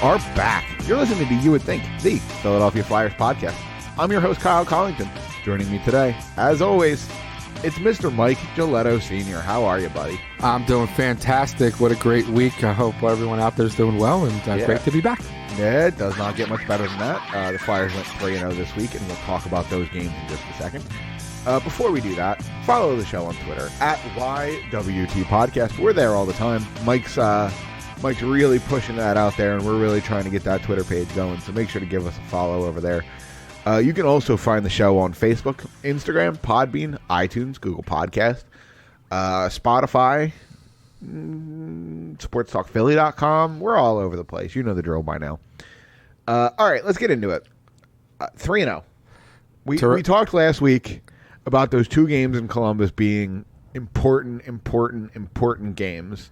are back. You're listening to You Would Think, the Philadelphia Flyers podcast. I'm your host, Kyle Collington. Joining me today, as always, it's Mr. Mike Giletto Sr. How are you, buddy? I'm doing fantastic. What a great week. I hope everyone out there is doing well, and great to be back. Yeah, it does not get much better than that. The Flyers went 3-0 this week, and we'll talk about those games in just a second. Before we do that, follow the show on Twitter, at YWT Podcast. We're there all the time. Mike's really pushing that out there, and we're really trying to get that Twitter page going, so make sure to give us a follow over there. You can also find the show on Facebook, Instagram, Podbean, iTunes, Google Podcast, Spotify, sportstalkphilly.com. We're all over the place. You know the drill by now. All right, let's get into it. 3-0. We talked last week about those two games in Columbus being important games,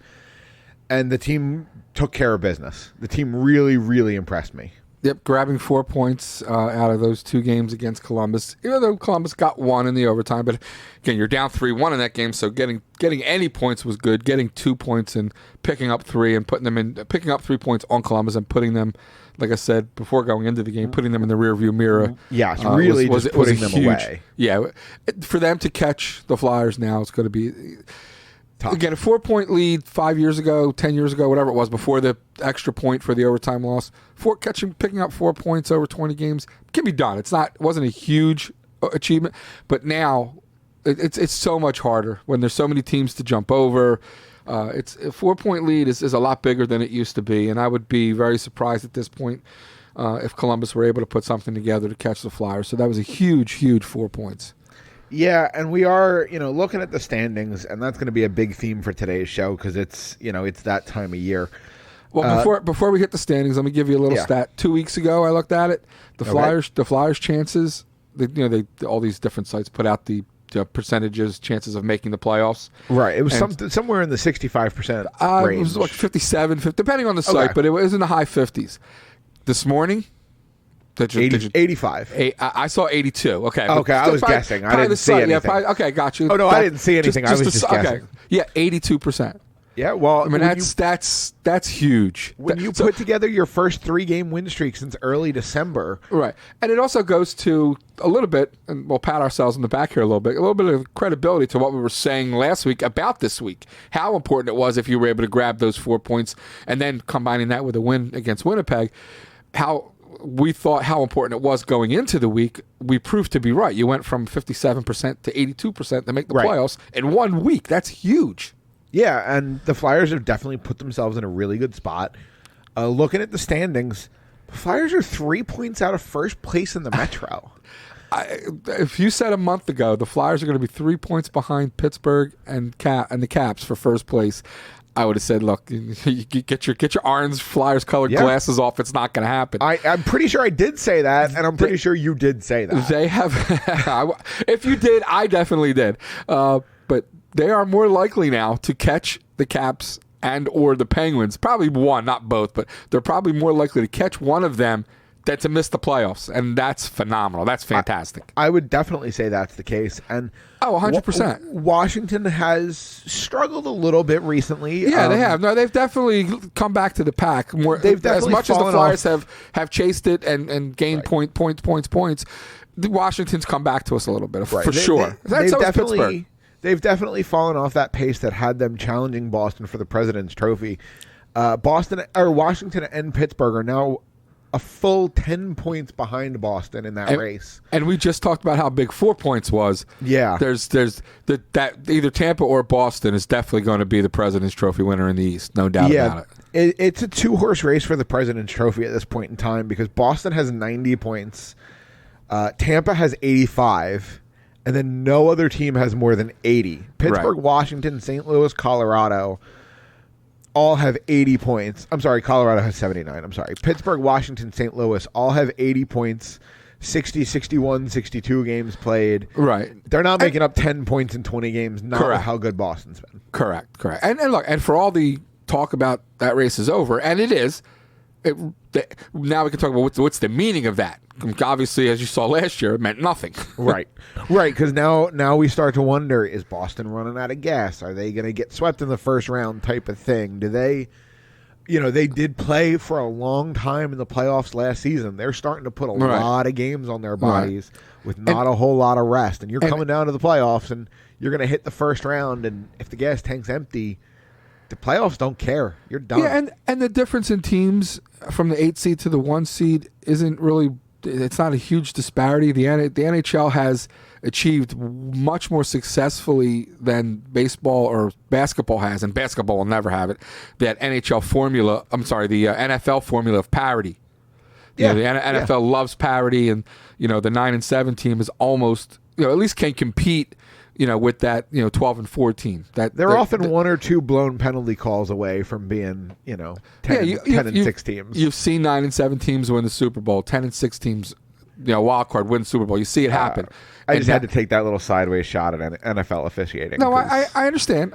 and the team took care of business. The team really, really impressed me. Yep, grabbing 4 points out of those two games against Columbus. Even though Columbus got one in the overtime, but again, you're down 3-1 in that game, so getting any points was good. Getting 2 points and picking up 3 and picking up 3 points on Columbus and putting them, like I said before going into the game, putting them in the rearview mirror. Yes, really was putting them huge, away. Yeah, for them to catch the Flyers now, it's going to be tough. Again, a 4-point lead 5 years ago, 10 years ago, whatever it was, before the extra point for the overtime loss. Picking up 4 points over 20 games can be done. It wasn't a huge achievement, but now it's so much harder when there's so many teams to jump over. It's a 4-point lead is a lot bigger than it used to be, and I would be very surprised at this point if Columbus were able to put something together to catch the Flyers. So that was a huge 4 points. Yeah, and we are, looking at the standings, and that's going to be a big theme for today's show because it's that time of year. Well, before we hit the standings, let me give you a little stat. 2 weeks ago, I looked at it. The Flyers' chances. All these different sites put out the percentages, chances of making the playoffs. Right, it was somewhere in the 65% range. It was like 57, 50, depending on the site, but it was in the high 50s. This morning. 85. I saw 82. Okay. Okay, I was guessing. I didn't see anything. Okay, got you. Oh, no, I didn't see anything. I was just guessing. Okay. Yeah, 82%. Yeah, well, I mean that's huge. When you put together your first 3-game win streak since early December, right? And it also goes to a little bit, and we'll pat ourselves in the back here a little bit of credibility to what we were saying last week about this week. How important it was if you were able to grab those 4 points, and then combining that with a win against Winnipeg. How we thought how important it was going into the week. We proved to be right. You went from 57% to 82% to make the playoffs in 1 week. That's huge. Yeah, and the Flyers have definitely put themselves in a really good spot. Looking at the standings, the Flyers are 3 points out of first place in the Metro. If you said a month ago the Flyers are going to be 3 points behind Pittsburgh and the Caps for first place, I would have said, look, you get your orange Flyers colored glasses off. It's not going to happen. I'm pretty sure I did say that, and I'm pretty sure you did say that. They have. If you did, I definitely did. But they are more likely now to catch the Caps and or the Penguins. Probably one, not both, but they're probably more likely to catch one of them than to miss the playoffs, and that's phenomenal. That's fantastic. I would definitely say that's the case. And 100%. Washington has struggled a little bit recently. Yeah, they have. No, they've definitely come back to the pack. They've definitely as much as the Flyers have chased it and gained points. Washington's come back to us a little bit for sure. That's Pittsburgh. They've definitely fallen off that pace that had them challenging Boston for the President's Trophy. Washington and Pittsburgh are now a full 10 points behind Boston in that race. And we just talked about how big 4 points was. Yeah. There's that either Tampa or Boston is definitely going to be the President's Trophy winner in the East. No doubt about it. It's a 2-horse race for the President's Trophy at this point in time because Boston has 90 points. Tampa has 85. And then no other team has more than 80. Pittsburgh, Washington, St. Louis, Colorado all have 80 points. I'm sorry, Colorado has 79. I'm sorry. Pittsburgh, Washington, St. Louis all have 80 points, 60, 61, 62 games played. Right. They're not making up 10 points in 20 games, not with how good Boston's been. Correct. And look, and for all the talk about that race is over, and it is, now we can talk about what's the meaning of that. Obviously, as you saw last year, it meant nothing. Right, because now we start to wonder, is Boston running out of gas? Are they going to get swept in the first round type of thing? Do they they did play for a long time in the playoffs last season. They're starting to put a lot of games on their bodies with not a whole lot of rest. And you're coming down to the playoffs, and you're going to hit the first round, and if the gas tank's empty, the playoffs don't care. You're done. Yeah, and the difference in teams from the 8 seed to the 1 seed isn't really – it's not a huge disparity. The NHL has achieved much more successfully than baseball or basketball has, and basketball will never have it, that NHL formula – I'm sorry, the NFL formula of parity. The NFL loves parity, and, the 9-7 team is almost – at least can compete – with that, 12 and 14. They're often one or two blown penalty calls away from being, 10 and 6 teams. You've seen 9 and 7 teams win the Super Bowl, 10 and 6 teams, wild card win the Super Bowl. You see it happen. I just had to take that little sideways shot at NFL officiating. No, I understand.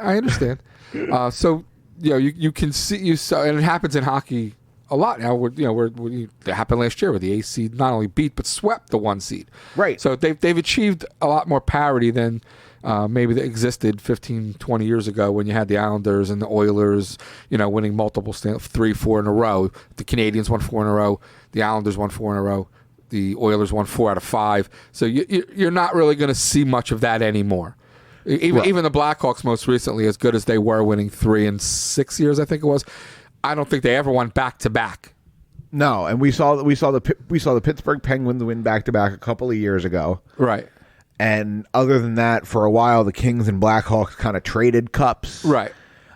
So, you can see and it happens in hockey a lot now. It happened last year where the 8 seed not only beat but swept the 1 seed. Right. So they've achieved a lot more parity than maybe that existed 15, 20 years ago when you had the Islanders and the Oilers, winning multiple 3, 4 in a row. The Canadians won 4 in a row. The Islanders won 4 in a row. The Oilers won 4 out of 5. So you're not really going to see much of that anymore. Even the Blackhawks most recently, as good as they were, winning 3 in 6 years, I think it was. I don't think they ever won back to back. No, and we saw the Pittsburgh Penguins win back to back a couple of years ago. Right. And other than that, for a while, the Kings and Blackhawks kind of traded cups. Right.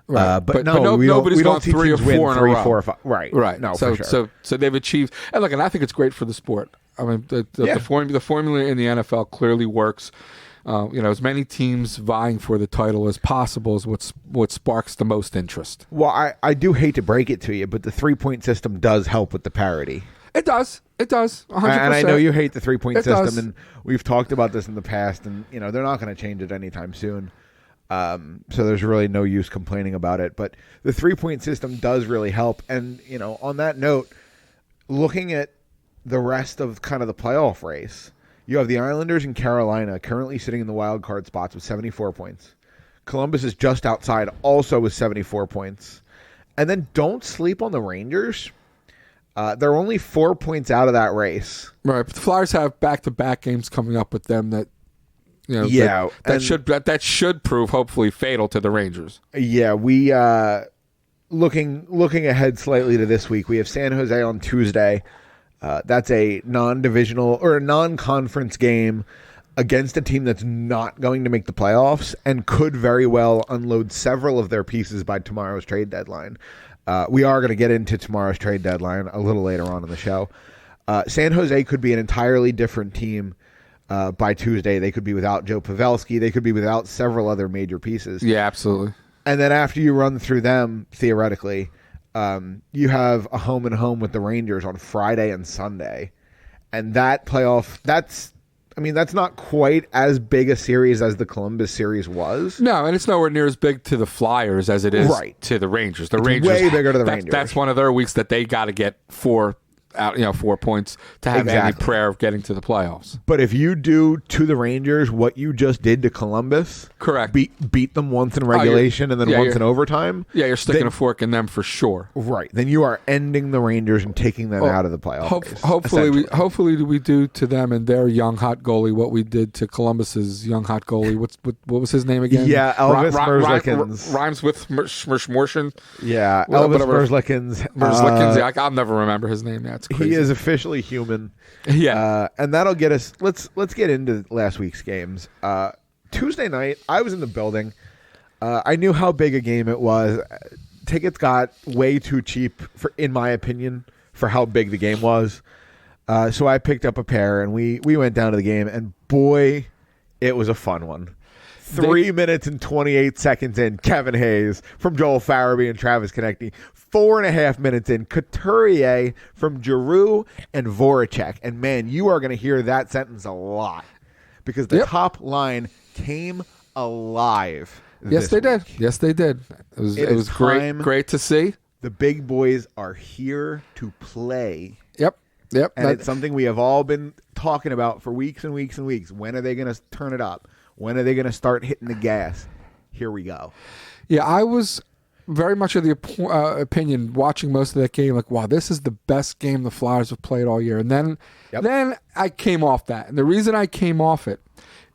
But nobody's gone 3 or 4 in a row. 4 or 5. Right. No, so, for sure. So they've achieved, and I think it's great for the sport. I mean, the formula in the NFL clearly works. As many teams vying for the title as possible is what sparks the most interest. Well, I do hate to break it to you, but the 3-point system does help with the parity. It does. 100%. And I know you hate the 3-point system, does. and we've talked about this in the past, and they're not going to change it anytime soon. So there's really no use complaining about it. But the 3-point system does really help. And on that note, looking at the rest of kind of the playoff race, you have the Islanders and Carolina currently sitting in the wild card spots with 74 points. Columbus is just outside, also with 74 points. And then don't sleep on the Rangers. They're only 4 points out of that race. Right, but the Flyers have back-to-back games coming up with them that that should prove hopefully fatal to the Rangers. Yeah, we looking ahead slightly to this week. We have San Jose on Tuesday. That's a non-divisional or a non-conference game against a team that's not going to make the playoffs and could very well unload several of their pieces by tomorrow's trade deadline. We are going to get into tomorrow's trade deadline a little later on in the show. San Jose could be an entirely different team by Tuesday. They could be without Joe Pavelski. They could be without several other major pieces. Yeah, absolutely. And then after you run through them, theoretically, you have a home and home with the Rangers on Friday and Sunday. And that playoff, that's not quite as big a series as the Columbus series was. No, and it's nowhere near as big to the Flyers as it is to the Rangers. The Rangers way bigger to the Rangers. That's one of their weeks that they got to get 4 points to have any prayer of getting to the playoffs. But if you do to the Rangers what you just did to Columbus, correct, beat them once in regulation and then once in overtime. Yeah, you're sticking a fork in them for sure. Right. Then you are ending the Rangers and taking them out of the playoffs. Hopefully we do to them and their young hot goalie what we did to Columbus's young hot goalie. What was his name again? Yeah, Elvis Merzlikins. Rhymes with Schmorshin. Yeah, Elvis Merzlikins. Yeah, I'll never remember his name. That's crazy. He is officially human. Yeah. And that'll get us. Let's get into last week's games. Tuesday night, I was in the building. I knew how big a game it was. Tickets got way too cheap, in my opinion, for how big the game was. So I picked up a pair, and we went down to the game, and boy, it was a fun one. 3 minutes and 28 seconds in, Kevin Hayes from Joel Farabee and Travis Konechny. 4.5 minutes in, Couturier from Giroux and Voracek. And, man, you are going to hear that sentence a lot because the top line came alive. Yes, they did. Yes, they did. It was great to see. The big boys are here to play. Yep. And it's something we have all been talking about for weeks and weeks and weeks. When are they going to turn it up? When are they going to start hitting the gas? Here we go. Yeah, I was very much of the opinion watching most of that game, like, wow, this is the best game the Flyers have played all year. And then I came off that. And the reason I came off it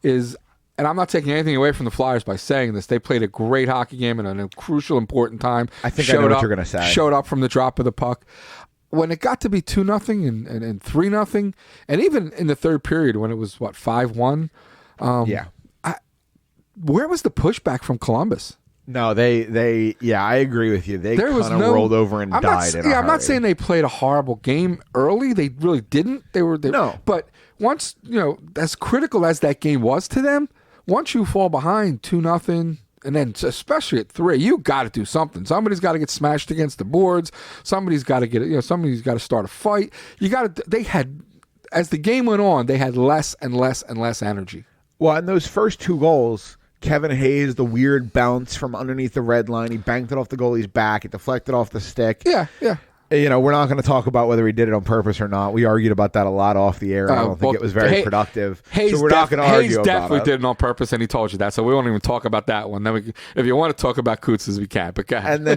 is, and I'm not taking anything away from the Flyers by saying this, they played a great hockey game in a crucial, important time. I think I know what you're going to say. Showed up from the drop of the puck. When it got to be 2-0 and 3-0, and even in the third period when it was, 5-1, where was the pushback from Columbus? No, I agree with you. They kind of rolled over and died in a hurry. I'm not saying they played a horrible game early. They really didn't. No. But once, as critical as that game was to them, once you fall behind 2-0, and then especially at 3, you got to do something. Somebody's got to get smashed against the boards. Somebody's got to somebody's got to start a fight. As the game went on, they had less and less and less energy. Well, in those first 2 goals, Kevin Hayes, the weird bounce from underneath the red line, he banked it off the goalie's back. It deflected off the stick. Yeah. We're not going to talk about whether he did it on purpose or not. We argued about that a lot off the air. I don't think it was very productive. So we're not going to argue about it. Hayes definitely did it on purpose, and he told you that. So we won't even talk about that one. Then if you want to talk about Kutz's, we can. But go ahead. And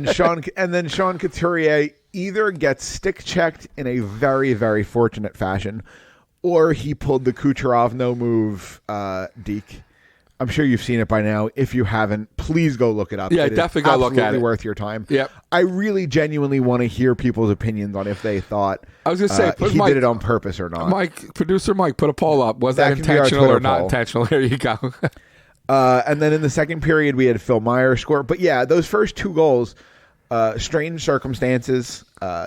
then Sean Couturier either gets stick checked in a very, very fortunate fashion, or he pulled the Kucherov no move deke. I'm sure you've seen it by now. If you haven't, please go look it up. Yeah, definitely go look at it. Absolutely worth your time. Yep. I really genuinely want to hear people's opinions on if they thought I was going to say he did it on purpose or not. Producer Mike, put a poll up. Was that intentional or not intentional? There you go. And then in the second period, we had Phil Myers score. But yeah, those first 2 goals, strange circumstances,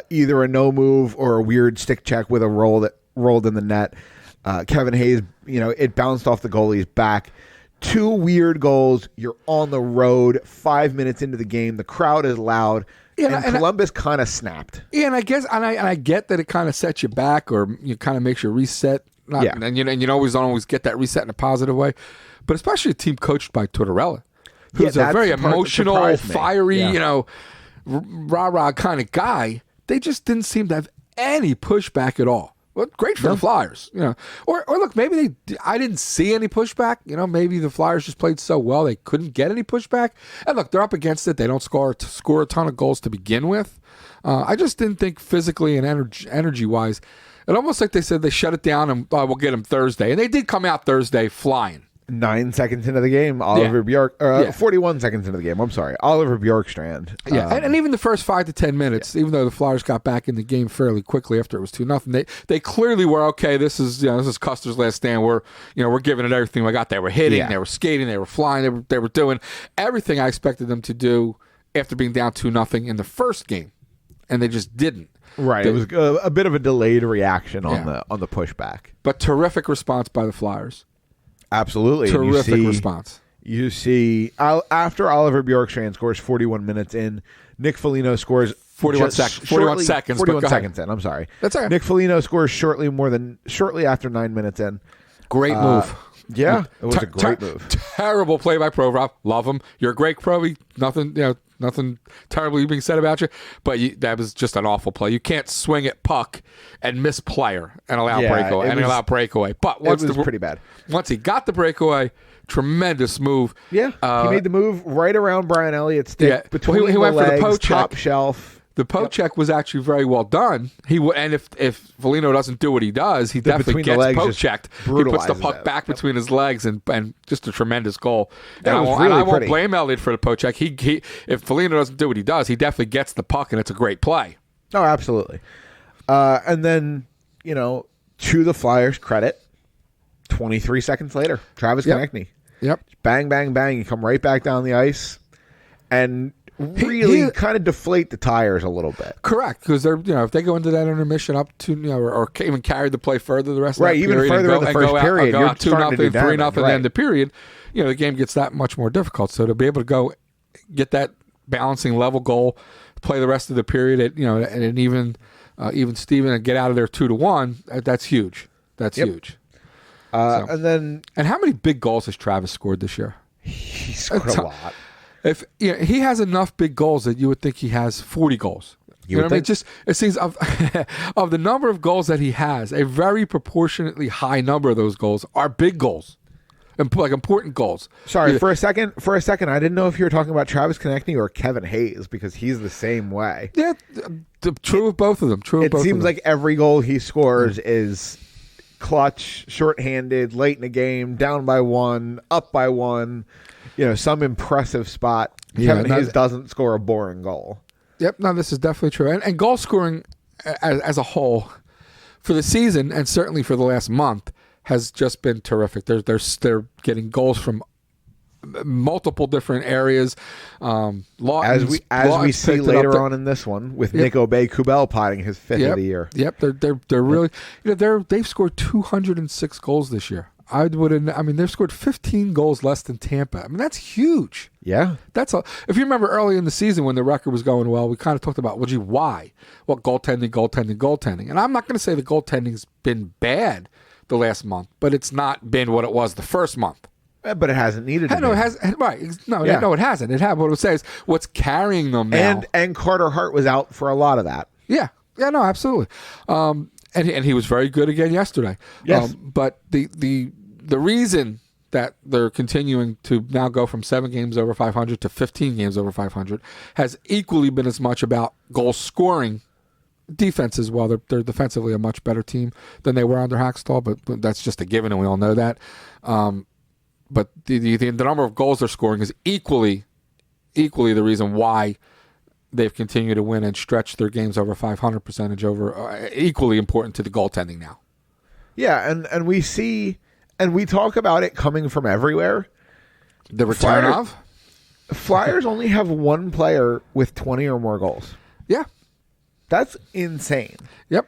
either a no move or a weird stick check with a roll that rolled in the net. Kevin Hayes, it bounced off the goalie's back. 2 weird goals. You're on the road 5 minutes into the game. The crowd is loud. And Columbus kind of snapped. Yeah, and I guess I get that it kind of sets you back, or you kind of makes you reset. And you don't always get that reset in a positive way. But especially a team coached by Tortorella, who's a very emotional, fiery, rah-rah kind of guy. They just didn't seem to have any pushback at all. Well, great for the Flyers, Or look, maybe I didn't see any pushback. Maybe the Flyers just played so well they couldn't get any pushback. And look, they're up against it. They don't score a ton of goals to begin with. I just didn't think physically and energy-wise. It almost like they said they shut it down and we'll get them Thursday. And they did come out Thursday flying. 9 seconds into the game, Oliver Bjork. 41 seconds into the game. I'm sorry, Oliver Bjorkstrand. Yeah, and even the first 5 to 10 minutes, even though the Flyers got back in the game fairly quickly after it was 2-0, they clearly were okay. This is Custer's last stand. We're giving it everything we got. They were hitting, they were skating, they were flying, they were doing everything I expected them to do after being down 2-0 in the first game, and they just didn't. Right, it was a bit of a delayed reaction on the pushback, but terrific response by the Flyers. Absolutely. Terrific response. You see, after Oliver Bjorkstrand scores 41 minutes in, Nick Foligno scores 41 seconds. 41 seconds in, I'm sorry. That's all right. Nick Foligno scores shortly after 9 minutes in. Great move. Yeah, it was a great move. Terrible play by Provorov. Love him. You're a great pro. Nothing terribly being said about you, but that was just an awful play. You can't swing at puck and miss player and allow breakaway. But it was pretty bad. Once he got the breakaway, tremendous move. Yeah, he made the move right around Brian Elliott's stick between he went legs, for the poke top check. shelf. The poke check was actually very well done. And if Foligno doesn't do what he does, he definitely gets poke checked. He puts the puck back between his legs and just a tremendous goal. And I won't blame Elliott for the poke check. If Foligno doesn't do what he does, he definitely gets the puck, and it's a great play. Oh, absolutely. And then, to the Flyers' credit, 23 seconds later, Travis Konechny. Yep. Bang, bang, bang. You come right back down the ice. And really kind of deflate the tires a little bit. Correct, because they're if they go into that intermission up to or even carry the play further the rest of that even period further in the first period, go out 2-0, 3-0, right. then the period, the game gets that much more difficult. So to be able to go get that balancing level goal, play the rest of the period at and even Steven and get out of there 2-1, that's huge. That's huge. And how many big goals has Travis scored this year? He scored a lot. If he has enough big goals that you would think he has 40 goals. You know what I mean? It seems of the number of goals that he has, a very proportionately high number of those goals are big goals. like important goals. Sorry, for a second, I didn't know if you were talking about Travis Konechny or Kevin Hayes because he's the same way. Yeah, true of both of them. It seems like every goal he scores is clutch, shorthanded, late in the game, down by one, up by one, some impressive spot. Kevin Hayes doesn't score a boring goal. Yep, no, this is definitely true. And goal scoring as a whole for the season and certainly for the last month has just been terrific. They're getting goals from multiple different areas. As we see later on in this one with Nick Obey-Kubel potting his fifth of the year. Yep, they're really they've scored 206 goals this year. They've scored 15 goals less than Tampa. That's huge. Yeah. If you remember early in the season when the record was going well, we kind of talked about, why? Well, goaltending. And I'm not going to say the goaltending's been bad the last month, but it's not been what it was the first month. But it hasn't needed to be. It has, right. No, it hasn't. What it would say is what's carrying them now. And Carter Hart was out for a lot of that. Yeah. Yeah, no, absolutely. And he was very good again yesterday. Yes. But the reason that they're continuing to now go from 7 games over 500 to 15 games over 500 has equally been as much about goal scoring. Defense as well. They're defensively a much better team than they were under Hackstall, but that's just a given, and we all know that. But the number of goals they're scoring is equally the reason why they've continued to win and stretch their games over 500 percentage over. Equally important to the goaltending now. Yeah, and we see, and we talk about it coming from everywhere. The return of? Flyers only have one player with 20 or more goals. Yeah. That's insane. Yep.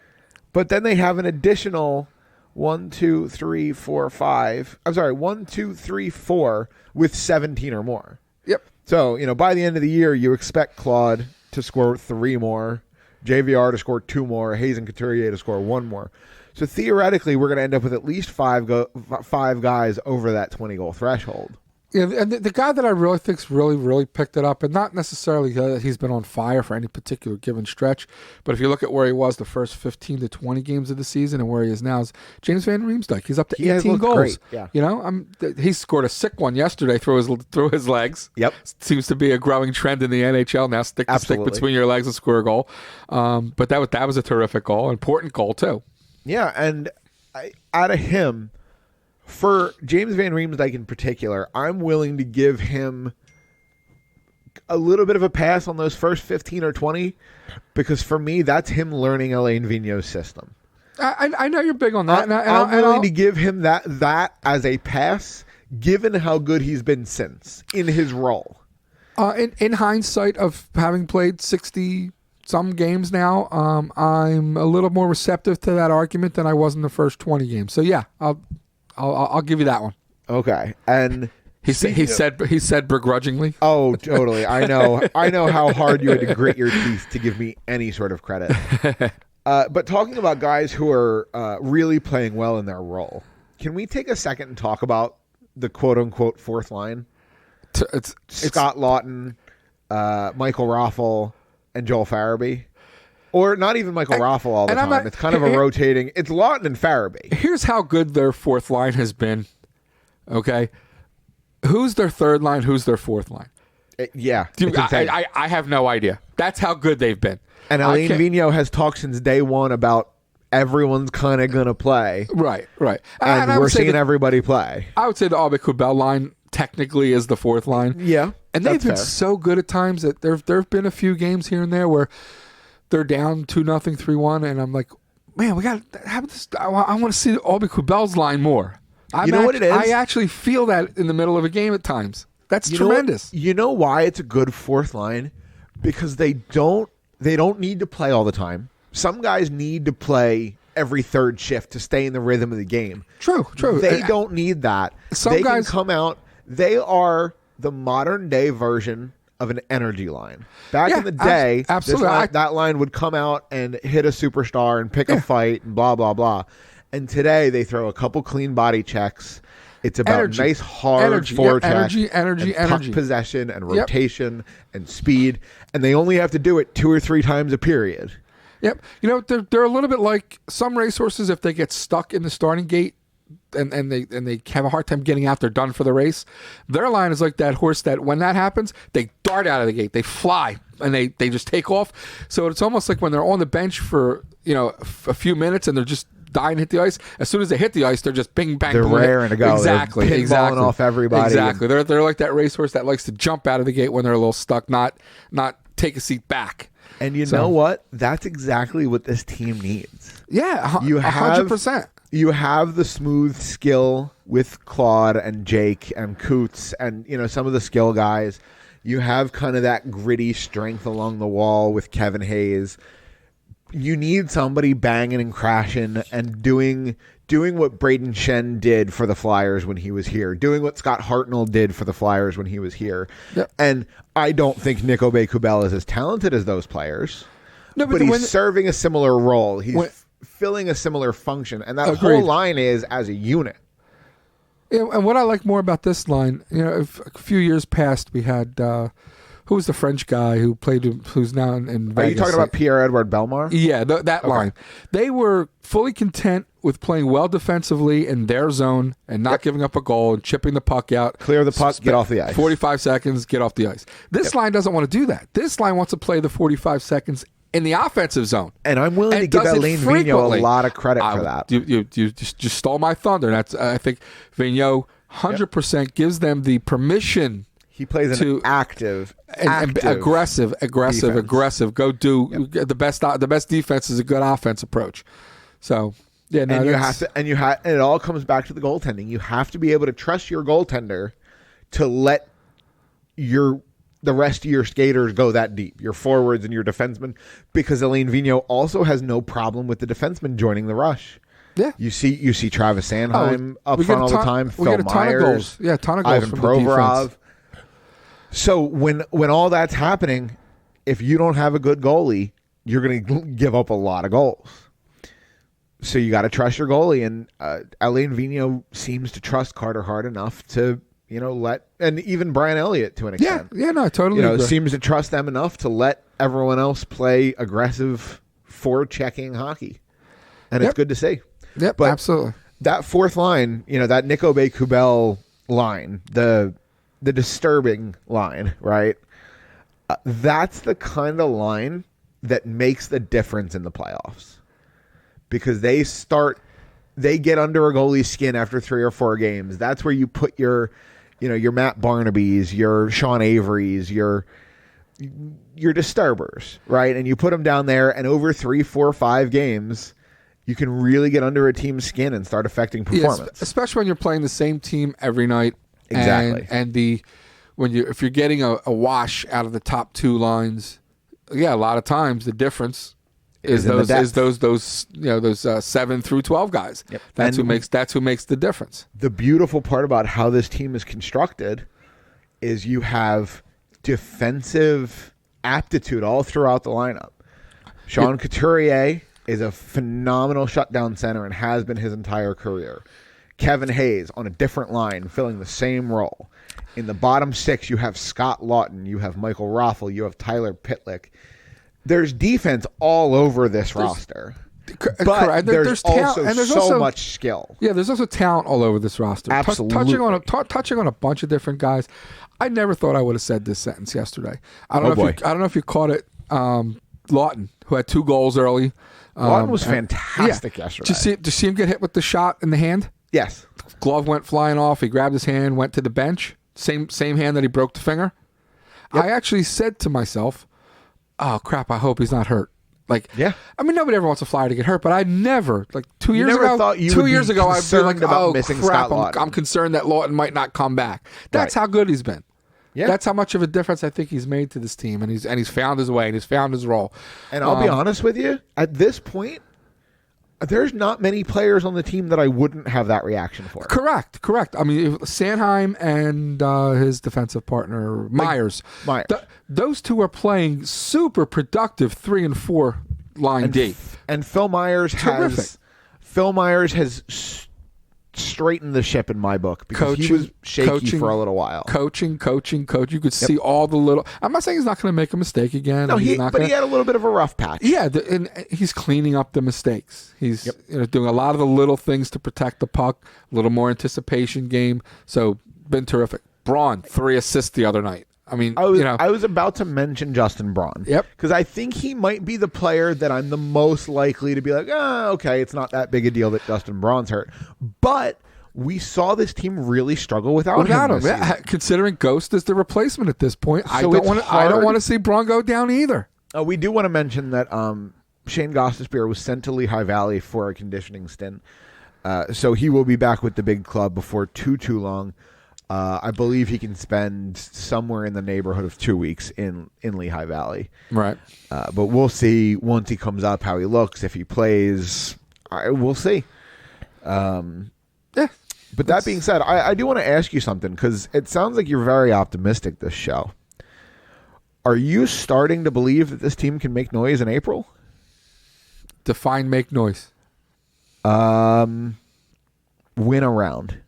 But then they have an additional 1, 2, 3, 4, 5. I'm sorry, 1, 2, 3, 4 with 17 or more. Yep. So, by the end of the year, you expect Claude to score 3 more, JVR to score 2 more, Hayes and Couturier to score 1 more. So theoretically, we're going to end up with at least 5 guys over that 20-goal threshold. Yeah, and the guy that I really think's really picked it up, and not necessarily that he's been on fire for any particular given stretch, but if you look at where he was the first 15 to 20 games of the season and where he is now, is James Van Riemsdyk. He's up to 18 goals. Great. Yeah. He scored a sick one yesterday through his legs. Yep. Seems to be a growing trend in the NHL now. Stick between your legs and score a goal. But that was a terrific goal, important goal too. Yeah, and out of him. For James Van Riemsdyk in particular, I'm willing to give him a little bit of a pass on those first 15 or 20 because for me, that's him learning Alain Vigneault's system. I know you're big on that. I'm willing to give him that as a pass given how good he's been since in his role. In hindsight of having played 60-some games now, I'm a little more receptive to that argument than I was in the first 20 games. So, yeah, I'll give you that one. Okay, and he said begrudgingly. Oh, totally. I know how hard you had to grit your teeth to give me any sort of credit. But talking about guys who are really playing well in their role, can we take a second and talk about the quote unquote fourth line? It's Scott Lawton, Michael Raffl, and Joel Farabee. Or not even Michael Raffl all the time. It's kind of a rotating. It's Lawton and Farabee. Here's how good their fourth line has been. Okay, who's their third line? Who's their fourth line? I have no idea. That's how good they've been. And Alain Vigneault has talked since day one about everyone's kind of going to play. Right. And we're seeing everybody play. I would say the Aube-Kubel line technically is the fourth line. Yeah, and they've been so good at times that there have been a few games here and there where they're down 2-0, 3-1, and I'm like, man, we got to have this. I want to see Aube-Kubel's line more. You know what it is? I actually feel that in the middle of a game at times. That's tremendous. You know why it's a good fourth line? Because they don't need to play all the time. Some guys need to play every third shift to stay in the rhythm of the game. True. They don't need that. They can come out. They are the modern day version of an energy line. Back in the day, absolutely. That line would come out and hit a superstar and pick a fight and blah, blah, blah. And today they throw a couple clean body checks. It's about nice, hard forecheck, energy, possession and rotation and speed. And they only have to do it 2 or 3 times a period. Yep. They're a little bit like some racehorses. If they get stuck in the starting gate, and they have a hard time getting out. They're done for the race. Their line is like that horse that when that happens, they dart out of the gate. They fly and they just take off. So it's almost like when they're on the bench for a few minutes and they're just dying to hit the ice. As soon as they hit the ice, they're just bing bang. They're raring to go. Exactly. They're pinballing off everybody. Exactly. They're like that racehorse that likes to jump out of the gate when they're a little stuck, not take a seat back. And you know what? That's exactly what this team needs. Yeah, you 100%. You have the smooth skill with Claude and Jake and Coots and some of the skill guys. You have kind of that gritty strength along the wall with Kevin Hayes. You need somebody banging and crashing and doing what Braden Shen did for the Flyers when he was here, doing what Scott Hartnell did for the Flyers when he was here. Yep. And I don't think Nick Obey-Kubel is as talented as those players, but he's serving a similar role. He's filling a similar function, and that whole line is as a unit. Yeah, and what I like more about this line, a few years past, we had who was the French guy who played, who's now in Vegas? Are you talking about Pierre-Edouard Bellemare? Yeah, that line. They were fully content with playing well defensively in their zone and not giving up a goal and chipping the puck out. Clear the puck, get off the ice. 45 seconds, get off the ice. This line doesn't want to do that. This line wants to play the 45 seconds in the offensive zone. And I'm willing to give Alain Vigneault a lot of credit for that. You just stole my thunder. And I think Vigneault 100% gives them the permission. He plays an active, aggressive. Go do the best defense is a good offense approach. So and it all comes back to the goaltending. You have to be able to trust your goaltender to let the rest of your skaters go that deep, your forwards and your defensemen, because Alain Vigneault also has no problem with the defensemen joining the rush. Yeah, you see Travis Sanheim up front all the time. Phil Myers, a ton of goals Ivan Provorov. So when all that's happening, if you don't have a good goalie, you're going to give up a lot of goals. So you got to trust your goalie, and Alain Vigneault seems to trust Carter Hart enough to and even Brian Elliott to an extent. Yeah, no, totally. Agree. Seems to trust them enough to let everyone else play aggressive forechecking hockey, and it's good to see. Yep, but absolutely. That fourth line, that Nick Obey-Kubel line, the disturbing line, right? That's the kind of line that makes the difference in the playoffs, because they get under a goalie's skin after 3 or 4 games. That's where you put your Matt Barnaby's, your Sean Avery's, your disturbers, right? And you put them down there, and over 3, 4, 5 games, you can really get under a team's skin and start affecting performance. Yes, especially when you're playing the same team every night. Exactly. And if you're getting a wash out of the top 2 lines, a lot of times the difference is those 7 through 12 guys. Yep. That's who makes the difference. The beautiful part about how this team is constructed is you have defensive aptitude all throughout the lineup. Sean Couturier is a phenomenal shutdown center and has been his entire career. Kevin Hayes on a different line, filling the same role. In the bottom 6, you have Scott Lawton, you have Michael Rothel, you have Tyler Pitlick. There's defense all over this roster, but there's also much skill. Yeah, there's also talent all over this roster. Absolutely. Touching on a bunch of different guys. I never thought I would have said this sentence yesterday. I don't know if you caught it. Lawton, who had 2 goals early. Lawton was fantastic yesterday. Did you see him get hit with the shot in the hand? Yes. Glove went flying off. He grabbed his hand, went to the bench. Same hand that he broke the finger. Yep. I actually said to myself, "Oh crap! I hope he's not hurt." Nobody ever wants a Flyer to get hurt, but I never 2 years ago. 2 years ago, I'd be like, "Oh crap! I'm concerned that Lawton might not come back." That's how good he's been. Yeah. That's how much of a difference I think he's made to this team, and he's found his way and he's found his role. And I'll be honest with you, at this point, there's not many players on the team that I wouldn't have that reaction for. Correct. I mean, Sanheim and his defensive partner, Myers. Those 2 are playing super productive 3 and 4 line D. And Phil Myers has straightened the ship in my book because he was shaky for a little while. Coaching. You could see all the little. I'm not saying he's not going to make a mistake again. No, he had a little bit of a rough patch. Yeah, and he's cleaning up the mistakes. He's doing a lot of the little things to protect the puck, a little more anticipation game. So, been terrific. Braun, 3 assists the other night. I mean, I was about to mention Justin Braun. Yep. Because I think he might be the player that I'm the most likely to be like, okay, it's not that big a deal that Justin Braun's hurt. But we saw this team really struggle without him. Yeah, considering Ghost is the replacement at this point, I don't want to see Braun go down either. We do want to mention that Shane Gostisbehere was sent to Lehigh Valley for a conditioning stint. So he will be back with the big club before too long. I believe he can spend somewhere in the neighborhood of 2 weeks in Lehigh Valley. Right. But we'll see once he comes up how he looks, if he plays. We'll see. Yeah. But that being said, I do want to ask you something because it sounds like you're very optimistic this show. Are you starting to believe that this team can make noise in April? Define make noise. Win a round.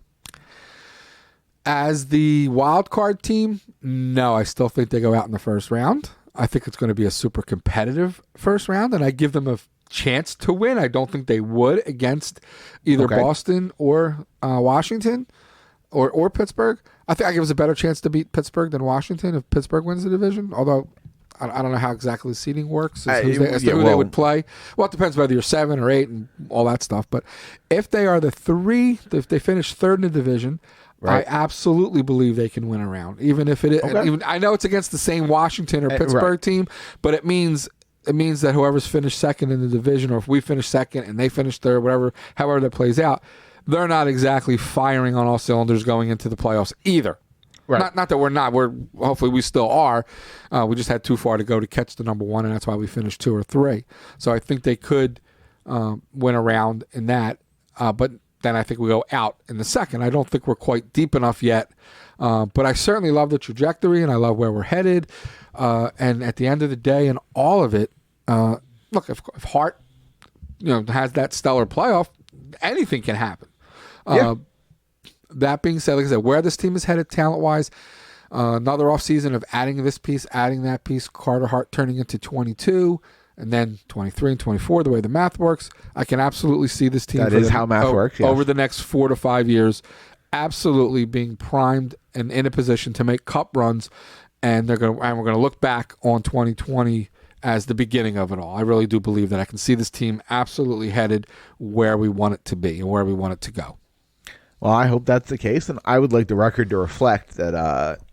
As the wild card team, no, I still think they go out in the first round. I think it's going to be a super competitive first round, and I give them a chance to win. I don't think they would against either Boston or Washington or Pittsburgh. I think I give us a better chance to beat Pittsburgh than Washington if Pittsburgh wins the division, although I don't know how exactly the seating works as to who they would play. Well, it depends whether you're 7 or 8 and all that stuff. But if they are the 3, if they finish 3rd in the division, right, I absolutely believe they can win a round. Even if it, even I know it's against the same Washington or Pittsburgh team, but it means that whoever's finished 2nd in the division, or if we finish 2nd and they finish 3rd, however that plays out, they're not exactly firing on all cylinders going into the playoffs either. Right. Not that we're not. Hopefully we still are. We just had too far to go to catch the number 1, and that's why we finished 2 or 3. So I think they could win a round in that, but then I think we go out in the 2nd. I don't think we're quite deep enough yet, but I certainly love the trajectory and I love where we're headed. And at the end of the day, and all of it, look, if Hart, has that stellar playoff, anything can happen. That being said, like I said, where this team is headed talent-wise, another offseason of adding this piece, adding that piece, Carter Hart turning into 22. And then 23 and 24, the way the math works, I can absolutely see this team. That is how math works. Yes. Over the next 4 to 5 years, absolutely being primed and in a position to make cup runs, and we're going to look back on 2020 as the beginning of it all. I really do believe that I can see this team absolutely headed where we want it to be and where we want it to go. Well, I hope that's the case, and I would like the record to reflect that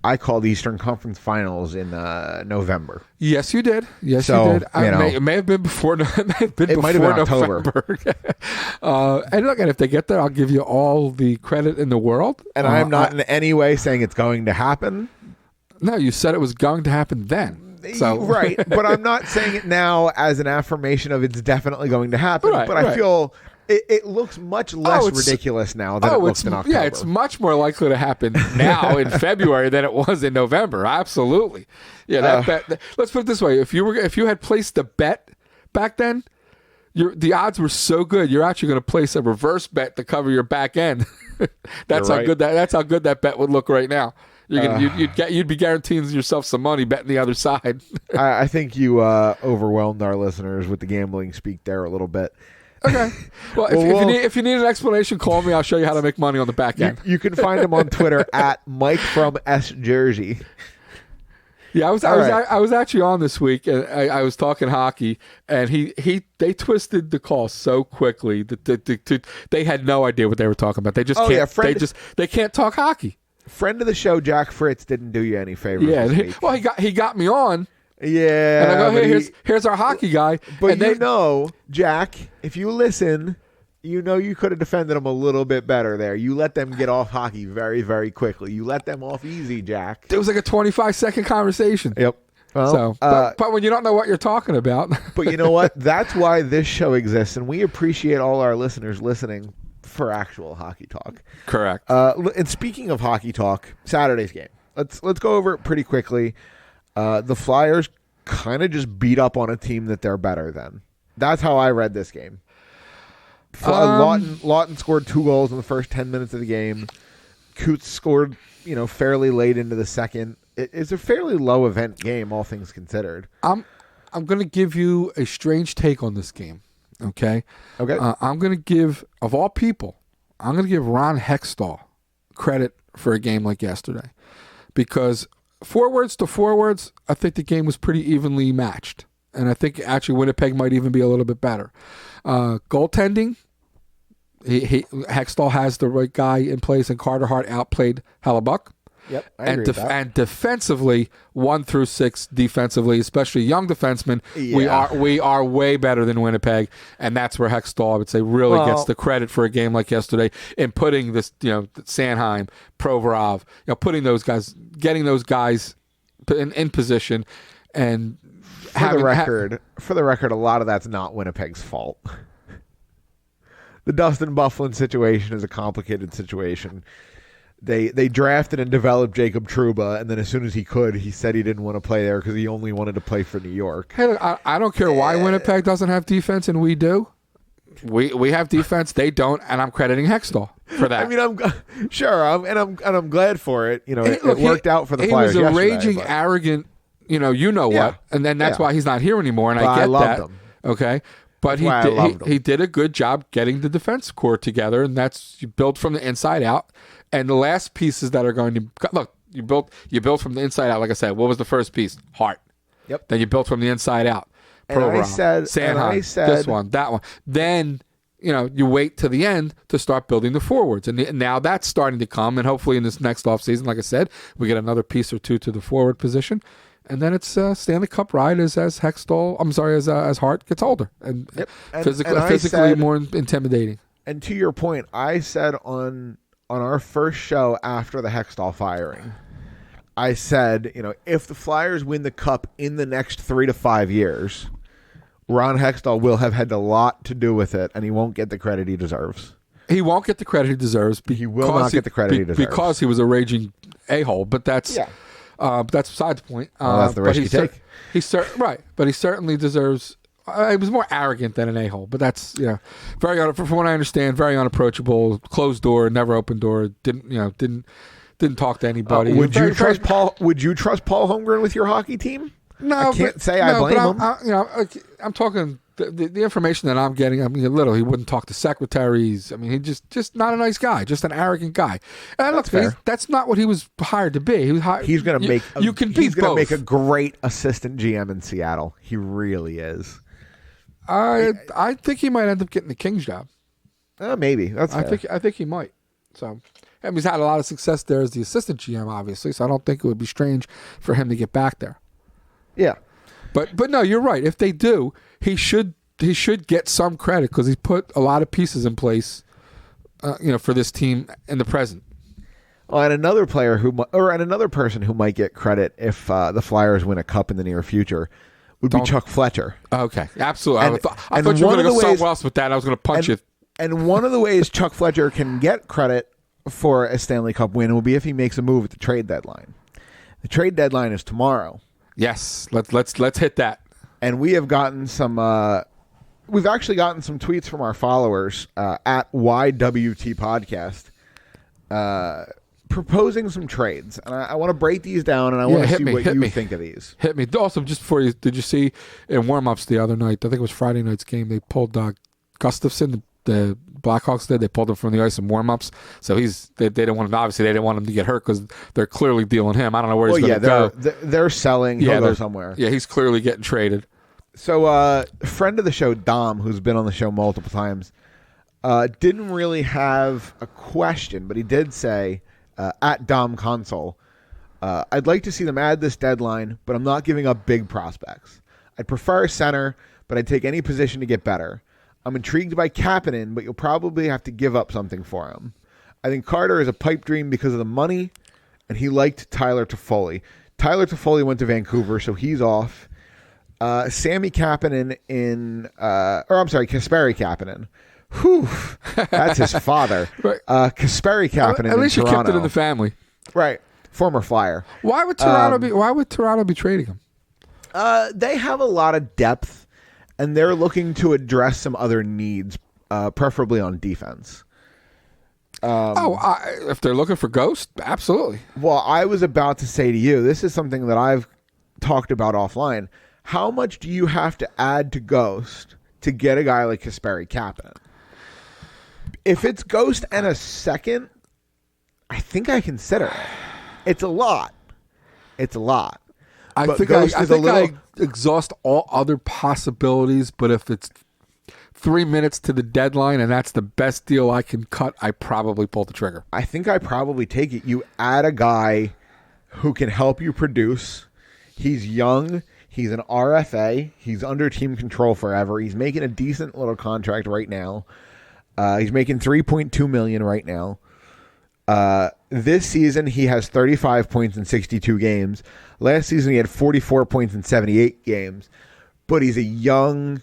I called Eastern Conference Finals in November. Yes, you did. You did. It may have been before. It might have been October. And look, if they get there, I'll give you all the credit in the world. And I am not in any way saying it's going to happen. No, you said it was going to happen then. So. Right, but I'm not saying it now as an affirmation of it's definitely going to happen. Right, but I feel it looks much less ridiculous now than it looks in October. Yeah, it's much more likely to happen now in February than it was in November. Absolutely. Yeah, that bet. Let's put it this way: if you had placed a bet back then, the odds were so good. You're actually going to place a reverse bet to cover your back end. That's how good that bet would look right now. You'd be guaranteeing yourself some money betting the other side. I think you overwhelmed our listeners with the gambling speak there a little bit. Okay. Well, if you need an explanation, call me. I'll show you how to make money on the back end. You can find him on Twitter at Mike from S Jersey. Yeah, I was actually on this week, and I was talking hockey, and they twisted the call so quickly that they had no idea what they were talking about. They just can't. They can't talk hockey. Friend of the show, Jack Fritz, didn't do you any favors. Yeah, well, he got me on. Yeah, and I go, hey, here's our hockey guy. But Jack, if you listen, you could have defended him a little bit better there. You let them get off hockey very, very quickly. You let them off easy, Jack. It was like a 25-second conversation. Yep. Well, but when you don't know what you're talking about. But you know what? That's why this show exists, and we appreciate all our listeners listening for actual hockey talk. Correct. And speaking of hockey talk, Saturday's game. Let's go over it pretty quickly. The Flyers kind of just beat up on a team that they're better than. That's how I read this game. Lawton scored 2 goals in the first 10 minutes of the game. Coots scored, fairly late into the second. It's a fairly low event game, all things considered. I'm going to give you a strange take on this game. Okay. Okay. I'm going to give, of all people, I'm going to give Ron Hextall credit for a game like yesterday, because forwards to forwards, I think the game was pretty evenly matched, and I think actually Winnipeg might even be a little bit better. Goaltending, Hextall has the right guy in place, and Carter Hart outplayed Hellebuck. Yep, I agree with that. And defensively, 1 through 6 defensively, especially young defensemen, we are way better than Winnipeg, and that's where Hextall, I would say, really gets the credit for a game like yesterday in putting this, Sanheim, Provorov, putting those guys, getting those guys in position, and for the record, a lot of that's not Winnipeg's fault. The Dustin Byfuglien situation is a complicated situation. They drafted and developed Jacob Trouba, and then as soon as he could, he said he didn't want to play there because he only wanted to play for New York. Hey, look, I don't care why Winnipeg doesn't have defense and we do. We have defense, they don't, and I'm crediting Hextall for that. I mean, I'm sure, I'm glad for it. It worked out for the Flyers. He was a yesterday, raging, arrogant, what, and then that's why he's not here anymore. And I get that. Him. Okay. But he did a good job getting the defense core together, and that's you build from the inside out. And the last pieces that are going to look, you built from the inside out. Like I said, what was the first piece? Hart. Yep. Then you built from the inside out. Provorov, Sanheim, this one, that one. Then you wait to the end to start building the forwards, and now that's starting to come. And hopefully in this next offseason, like I said, we get another piece or two to the forward position. And then it's Stanley Cup ride as Hextall. I'm sorry, as Hart gets older and, physically more intimidating. And to your point, I said on our first show after the Hextall firing, I said, if the Flyers win the Cup in the next 3 to 5 years, Ron Hextall will have had a lot to do with it, and he won't get the credit he deserves. He won't get the credit he deserves. He will not get the credit he deserves because he was a raging a-hole. But that's. Yeah. That's beside the point. That's the risk you take. But he certainly deserves. He was more arrogant than an a-hole, but that's very. From what I understand, very unapproachable, closed door, never open door. Didn't talk to anybody. Would you trust Paul Holmgren with your hockey team? No, I can't say I blame him. I'm talking. The information that I'm getting, he wouldn't talk to secretaries. I mean, he just not a nice guy, just an arrogant guy. And look, that's not what he was hired to be. He was hired. He's going to make. He's going to make a great assistant GM in Seattle. He really is. I think he might end up getting the Kings job. Maybe that's. I think he might. So, he's had a lot of success there as the assistant GM, obviously. So I don't think it would be strange for him to get back there. Yeah. But no, you're right. If they do, he should get some credit because he's put a lot of pieces in place, for this team in the present. Well, and another person who might get credit if the Flyers win a cup in the near future would be Chuck Fletcher. Okay, absolutely. I thought you were going to go somewhere else with that. I was going to punch you. And one of the ways Chuck Fletcher can get credit for a Stanley Cup win will be if he makes a move at the trade deadline. The trade deadline is tomorrow. Yes, let's hit that. And we have gotten some. We've actually gotten some tweets from our followers at YWT Podcast, proposing some trades, and I want to break these down, and I want to see what you think of these. Hit me. Also, just before you, did you see in warm-ups the other night? I think it was Friday night's game. They pulled Gustafson, the Blackhawks did. They pulled him from the ice in warm-ups. So they didn't want him. Obviously, they didn't want him to get hurt because they're clearly dealing him. I don't know where he's going to go. They're selling. He'll go somewhere. Yeah, he's clearly getting traded. So, a friend of the show, Dom, who's been on the show multiple times, didn't really have a question, but he did say, at Dom Console, I'd like to see them add this deadline, but I'm not giving up big prospects. I'd prefer a center, but I'd take any position to get better. I'm intrigued by Kapanen, but you'll probably have to give up something for him. I think Carter is a pipe dream because of the money, and he liked Tyler Toffoli. Tyler Toffoli went to Vancouver, so he's off. Kasperi Kapanen. Whew, that's his father. Right. Kasperi Kapanen. At least you Toronto. kept it in the family, right? Former Flyer. Why would Toronto be trading him? They have a lot of depth, and they're looking to address some other needs. preferably on defense. If they're looking for Ghost, absolutely. Well, I was about to say to you, this is something that I've talked about offline. How much do you have to add to Ghost to get a guy like Kasperi Kapanen? If it's Ghost and a second, I think I consider it. It's a lot. I think I exhaust all other possibilities, but if it's 3 minutes to the deadline and that's the best deal I can cut, I probably pull the trigger. I think I probably take it. You add a guy who can help you produce. He's young. He's an RFA. He's under team control forever. He's making a decent little contract right now. He's making $3.2 million right now. This season, he has 35 points in 62 games. Last season, he had 44 points in 78 games. But he's a young,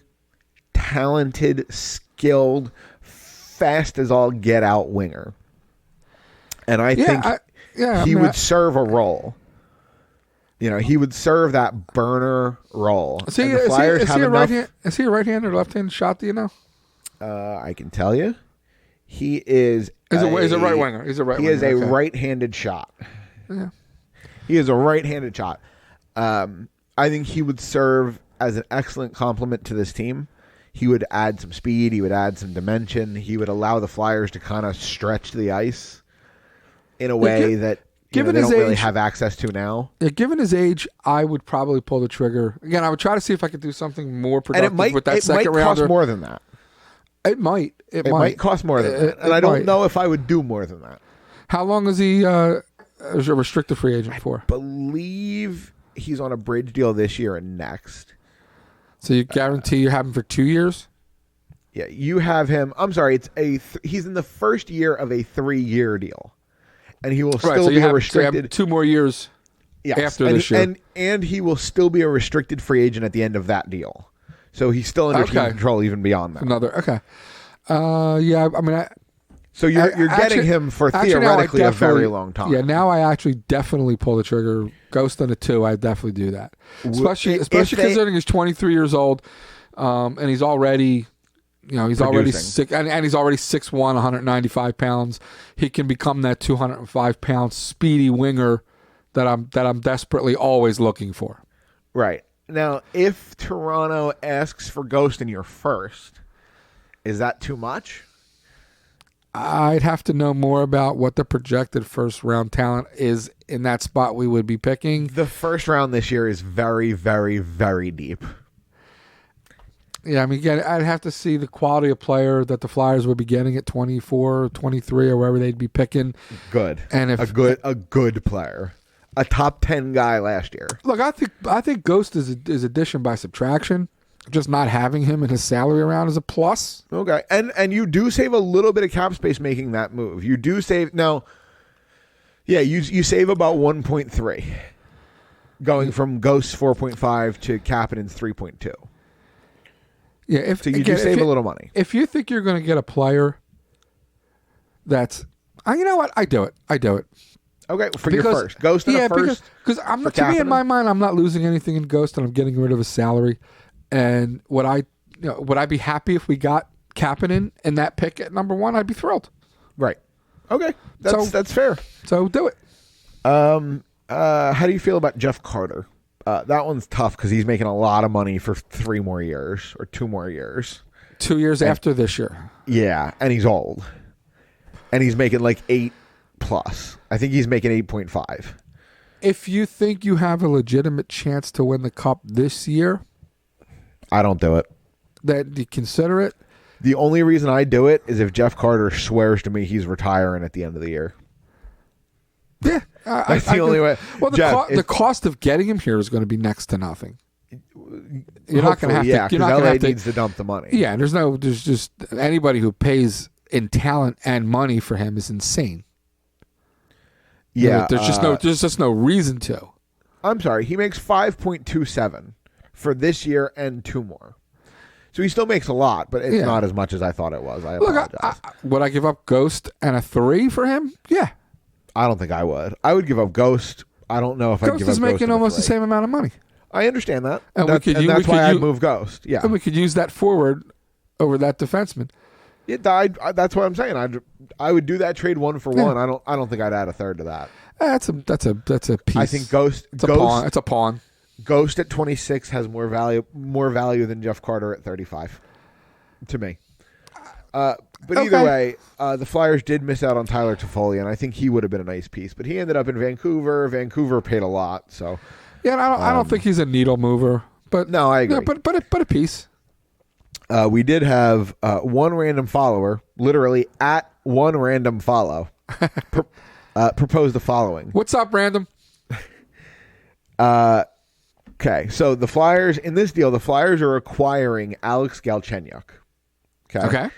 talented, skilled, fast as all get out winger. And I think he would serve a role. You know, he would serve that burner role. Is he a right-handed or left-handed shot? Do you know? I can tell you. He is. He's a right winger. He is a right-handed shot. Yeah. He is a right-handed shot. I think he would serve as an excellent complement to this team. He would add some speed. He would add some dimension. He would allow the Flyers to kind of stretch the ice in a way that they don't really have access to now. Yeah, given his age, I would probably pull the trigger. Again, I would try to see if I could do something more productive with that second rounder. It might cost more than that. It might. It might cost more than that. And I don't know if I would do more than that. How long is he a restricted free agent for? I believe he's on a bridge deal this year and next. So you guarantee you have him for 2 years? Yeah, you have him. I'm sorry. He's in the first year of a 3-year deal. And he will still be a restricted. So you have 2 more years after this year. And he will still be a restricted free agent at the end of that deal. So he's still under team control even beyond that. Okay. Yeah, I mean, so you're getting him for theoretically a very long time. Yeah, now I actually definitely pull the trigger. Ghost on a 2, I definitely do that. Especially considering he's 23 years old, and he's already, he's already sick, and he's already 6'1", 195 pounds. He can become that 205-pound speedy winger that I'm desperately always looking for. Right. Now, if Toronto asks for Ghost in your first, is that too much? I'd have to know more about what the projected first-round talent is in that spot we would be picking. The first round this year is very, very, very deep. Yeah, I mean, again, I'd have to see the quality of player that the Flyers would be getting at 24, 23, or wherever they'd be picking. Good. And if a good player. A top 10 guy last year. Look, I think Ghost is addition by subtraction. Just not having him in his salary round is a plus. Okay, and you do save a little bit of cap space making that move. You do save now. Yeah, you save about 1.3, going from Ghost's 4.5 to Kapanen's 3.2. Yeah, so you do save a little money. If you think you're going to get a player that's, you know what, I do it. Okay, your first. Ghost in a first? Because to me, in my mind, I'm not losing anything in Ghost, and I'm getting rid of his salary. And would I be happy if we got Kapanen in that pick at number 1? I'd be thrilled. Right. Okay, that's fair. So do it. How do you feel about Jeff Carter? That one's tough because he's making a lot of money for 3 more years or 2 more years. 2 years after this year. Yeah, and he's old. And he's making like 8+. I think he's making 8.5. If you think you have a legitimate chance to win the Cup this year, I don't do it. That you consider it? The only reason I do it is if Jeff Carter swears to me he's retiring at the end of the year. Yeah. That's the only way. Well, the cost of getting him here is going to be next to nothing. You're not going to have to. Yeah, because LA needs to dump the money. Yeah, and there's just anybody who pays in talent and money for him is insane. Yeah, there's just no reason to. I'm sorry. He makes 5.27 for this year and 2 more. So he still makes a lot, but it's not as much as I thought it was. I apologize. Would I give up Ghost and a 3 for him? Yeah. I don't think I would. I would give up Ghost. I don't know if I'd give up Ghost. Ghost is making almost the same amount of money. I understand that. And that's why I'd move Ghost. Yeah. And we could use that forward over that defenseman. It died. That's what I'm saying. I would do that trade 1-for-1. I don't think I'd add a third to that. That's a piece. I think Ghost. It's a pawn. Ghost at 26 has more value than Jeff Carter at 35, to me. But either way, the Flyers did miss out on Tyler Toffoli, and I think he would have been a nice piece. But he ended up in Vancouver. Vancouver paid a lot, so yeah. And I don't think he's a needle mover, but no, I agree. But a piece. We did have one random follower, literally at one random follow, propose the following. What's up, random? Okay, so the Flyers, in this deal, the Flyers are acquiring Alex Galchenyuk. Okay.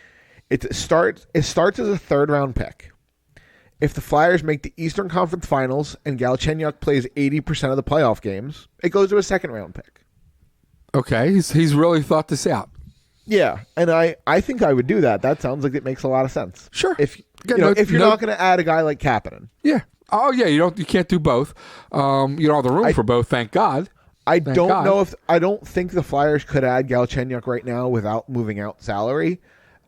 It starts as a third-round pick. If the Flyers make the Eastern Conference Finals and Galchenyuk plays 80% of the playoff games, it goes to a second-round pick. Okay, he's really thought this out. Yeah, and I think I would do that. That sounds like it makes a lot of sense. Sure. If you're not going to add a guy like Kapanen. Yeah. Oh yeah, you can't do both. You don't have the room for both, thank God. I don't think the Flyers could add Galchenyuk right now without moving out salary.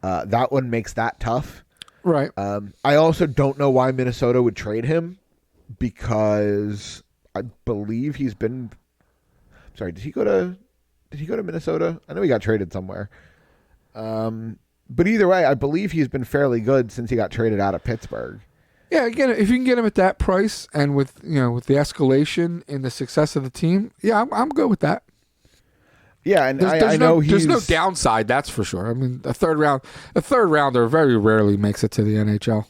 That one makes that tough. Right. I also don't know why Minnesota would trade him because I believe he's been. Sorry, did he go to Minnesota? I know he got traded somewhere. But either way, I believe he's been fairly good since he got traded out of Pittsburgh. Yeah, again, if you can get him at that price and with the escalation in the success of the team, yeah, I'm good with that. Yeah, and I know there's no downside, that's for sure. I mean, a third rounder very rarely makes it to the NHL.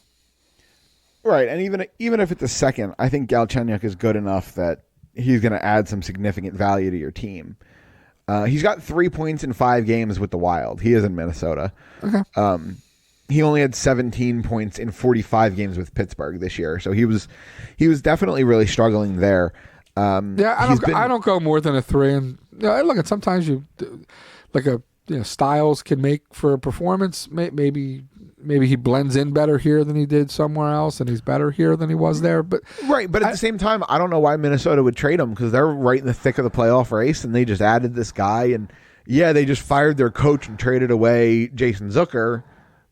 Right, and even if it's a second, I think Galchenyuk is good enough that he's going to add some significant value to your team. He's got 3 points in 5 games with the Wild. He is in Minnesota. Okay. He only had 17 points in 45 games with Pittsburgh this year, so he was definitely really struggling there. I don't go more than a 3. And look, sometimes styles can make for a performance. Maybe he blends in better here than he did somewhere else, and he's better here than he was there. But right, but at the same time, I don't know why Minnesota would trade him because they're right in the thick of the playoff race, and they just added this guy, and yeah, they just fired their coach and traded away Jason Zucker,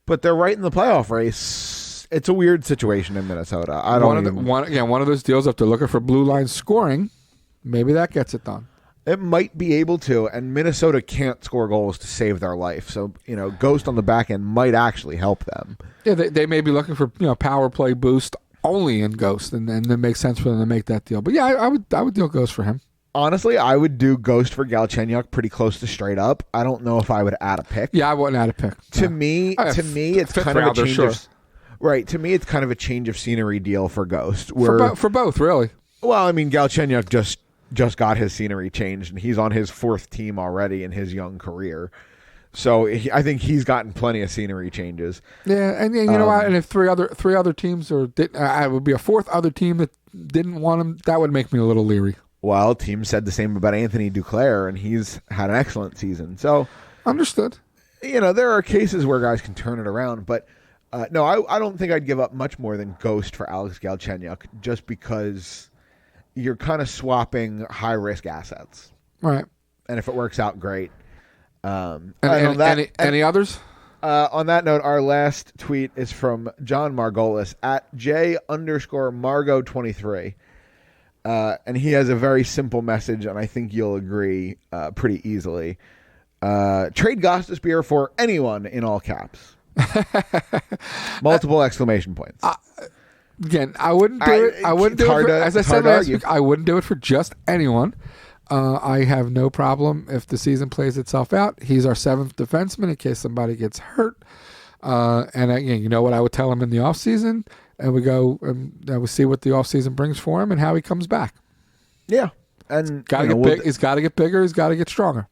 but they're right in the playoff race. It's a weird situation in Minnesota. One of those deals. If they're looking for blue line scoring, maybe that gets it done. It might be able to, and Minnesota can't score goals to save their life. So, Ghost on the back end might actually help them. Yeah, they may be looking for power play boost only in Ghost, and it makes sense for them to make that deal. But yeah, I would deal Ghost for him. Honestly, I would do Ghost for Galchenyuk pretty close to straight up. I don't know if I would add a pick. Yeah, I wouldn't add a pick. To me, it's kind of a change. Sure. Right, to me, it's kind of a change of scenery deal for Ghost. For both, really. Well, I mean, Galchenyuk just got his scenery changed, and he's on his 4th team already in his young career. So I think he's gotten plenty of scenery changes. Yeah, and you know what? And if three other teams it would be a 4th other team that didn't want him, that would make me a little leery. Well, teams said the same about Anthony Duclair, and he's had an excellent season. So understood. There are cases where guys can turn it around, but no, I don't think I'd give up much more than Ghost for Alex Galchenyuk, just because you're kind of swapping high-risk assets. Right. And if it works out, great. Any others? On that note, our last tweet is from John Margolis at J_Margo23. And he has a very simple message, and I think you'll agree pretty easily. Trade Gostisbehere for anyone in all caps. Multiple exclamation points. Again, I wouldn't do it. I wouldn't do it. As I said last week, I wouldn't do it for just anyone. I have no problem if the season plays itself out. He's our 7th defenseman in case somebody gets hurt. And again, you know what I would tell him in the offseason? And we go and we see what the offseason brings for him and how he comes back. Yeah. And he's got to get bigger. He's got to get stronger.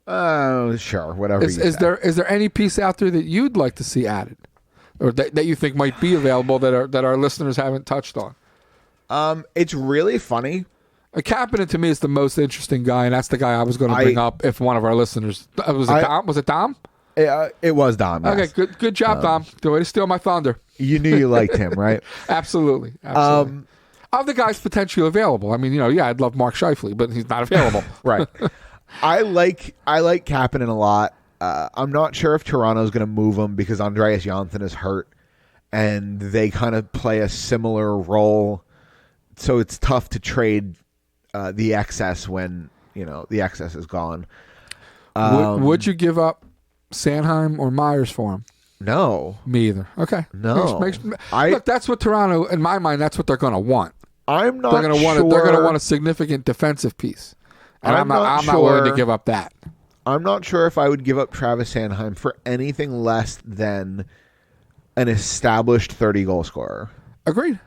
Sure. Whatever. Is there any piece out there that you'd like to see added? Or that you think might be available that our listeners haven't touched on? It's really funny. Kapanen to me is the most interesting guy, and that's the guy I was going to bring up if one of our listeners was it Dom? Was it Dom? It was Dom. Yes. Okay, good job, Dom. The way to steal my thunder. You knew you liked him, right? Absolutely. Of the guys potentially available, I mean, I'd love Mark Scheifele, but he's not available. Right. I like Kapanen a lot. I'm not sure if Toronto's going to move him because Andreas Janssen is hurt, and they kind of play a similar role. So it's tough to trade the excess when the excess is gone. Would you give up Sanheim or Myers for him? No, me either. Okay, no. Look, that's what Toronto, in my mind, that's what they're going to want. I'm not. They're going to want. They're going to want a significant defensive piece, and I'm not willing to give up that. I'm not sure if I would give up Travis Sanheim for anything less than an established 30-goal scorer. Agreed.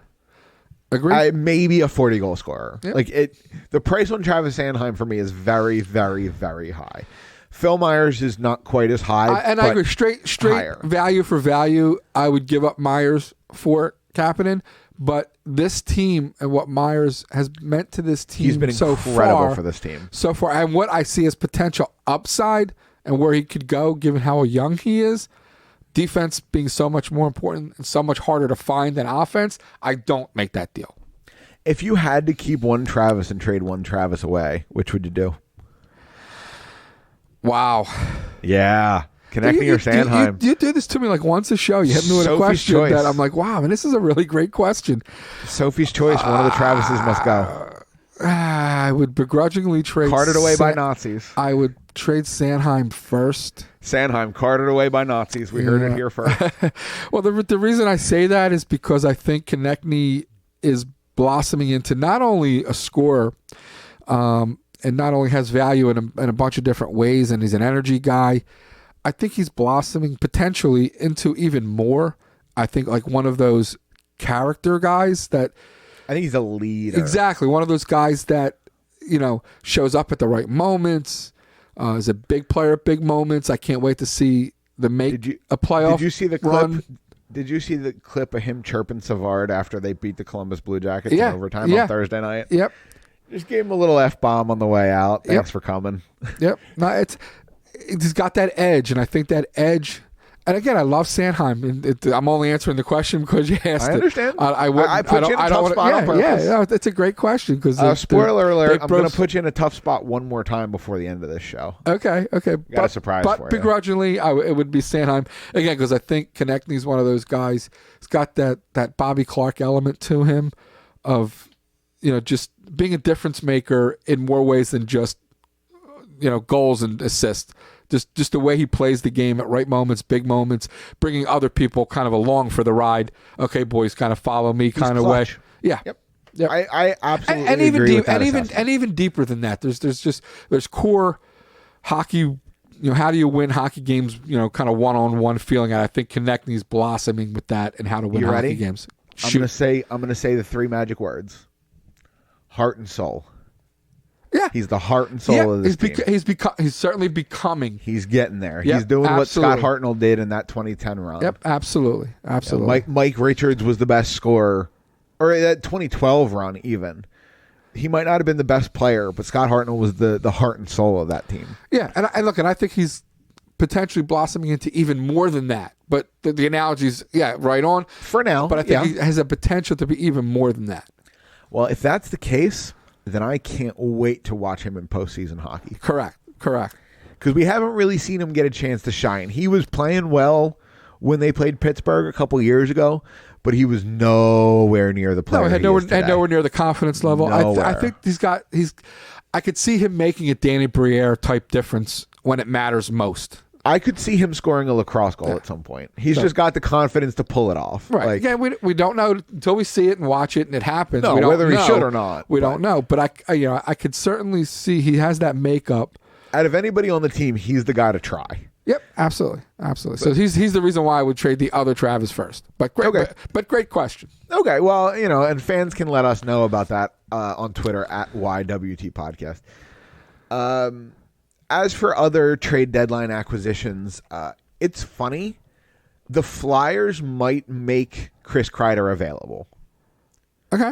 Maybe a 40-goal scorer. Yep. The price on Travis Sanheim for me is very, very, very high. Phil Myers is not quite as high. I agree. Straight higher. Value for value, I would give up Myers for Kapanen. But this team and what Myers has meant to this team, he's been incredible for this team so far, and what I see as potential upside and where he could go, given how young he is. Defense being so much more important and so much harder to find than offense, I don't make that deal. If you had to keep one Travis and trade one Travis away, which would you do? Wow. Yeah. Connecting or Sanheim. You do this to me like once a show. You hit me with a question choice. That I'm like, wow, man, this is a really great question. Sophie's choice. One of the Travises must go. I would begrudgingly trade. Carted away by Nazis. I would trade Sanheim first. Sanheim carted away by Nazis. We heard it here first. Well, the reason I say that is because I think Konechny is blossoming into not only a scorer, and not only has value in a bunch of different ways, and he's an energy guy. I think he's blossoming potentially into even more. I think like one of those character guys that. I think he's a leader. Exactly. One of those guys that, shows up at the right moments, is a big player at big moments. I can't wait to see a playoff. Did you see the clip? Did you see the clip of him chirping Savard after they beat the Columbus Blue Jackets in overtime on Thursday night? Yep. Just gave him a little F-bomb on the way out. Thanks for coming. Yep. No, he's got that edge, and I think that edge. And again, I love Sanheim. And I'm only answering the question because you asked it. I understand. I put you in a tough spot on purpose. Yeah, it's a great question. Because spoiler alert, I'm going to put you in a tough spot one more time before the end of this show. Okay. Got a surprise for you. But begrudgingly, it would be Sanheim. Again, because I think Konechny's one of those guys. He's got that Bobby Clark element to him of, just being a difference maker in more ways than just, goals and assists. Just the way he plays the game at right moments, big moments, bringing other people kind of along for the ride. Okay, boys, kind of follow me, kind of way. Yeah. Yep. I absolutely agree with that and even deeper than that. There's core hockey. How do you win hockey games? Kind of one-on-one feeling. And I think Konechny's blossoming with that and how to win hockey games. I'm gonna say the three magic words: heart and soul. Yeah, he's the heart and soul of this team. He's certainly becoming. He's getting there. Yep, he's doing absolutely. what Scott Hartnell did in that 2010 run. Yep, absolutely. Mike Richards was the best scorer, or that 2012 run even. He might not have been the best player, but Scott Hartnell was the heart and soul of that team. Yeah, and I think he's potentially blossoming into even more than that. But the analogy's right on for now. But I think he has a potential to be even more than that. Well, if that's the case, then I can't wait to watch him in postseason hockey. Correct. Because we haven't really seen him get a chance to shine. He was playing well when they played Pittsburgh a couple years ago, but he was nowhere near the player. Had nowhere near the confidence level. I think I could see him making a Danny Briere type difference when it matters most. I could see him scoring a lacrosse goal at some point. He's just got the confidence to pull it off. Right. Again, we don't know until we see it and watch it and it happens. No, whether he should or not. We don't know. But I could certainly see he has that makeup. Out of anybody on the team, he's the guy to try. Yep, absolutely. So he's the reason why I would trade the other Travis first. But great, but great question. Okay, well, and fans can let us know about that on Twitter at YWT Podcast. As for other trade deadline acquisitions, it's funny. The Flyers might make Chris Kreider available. Okay.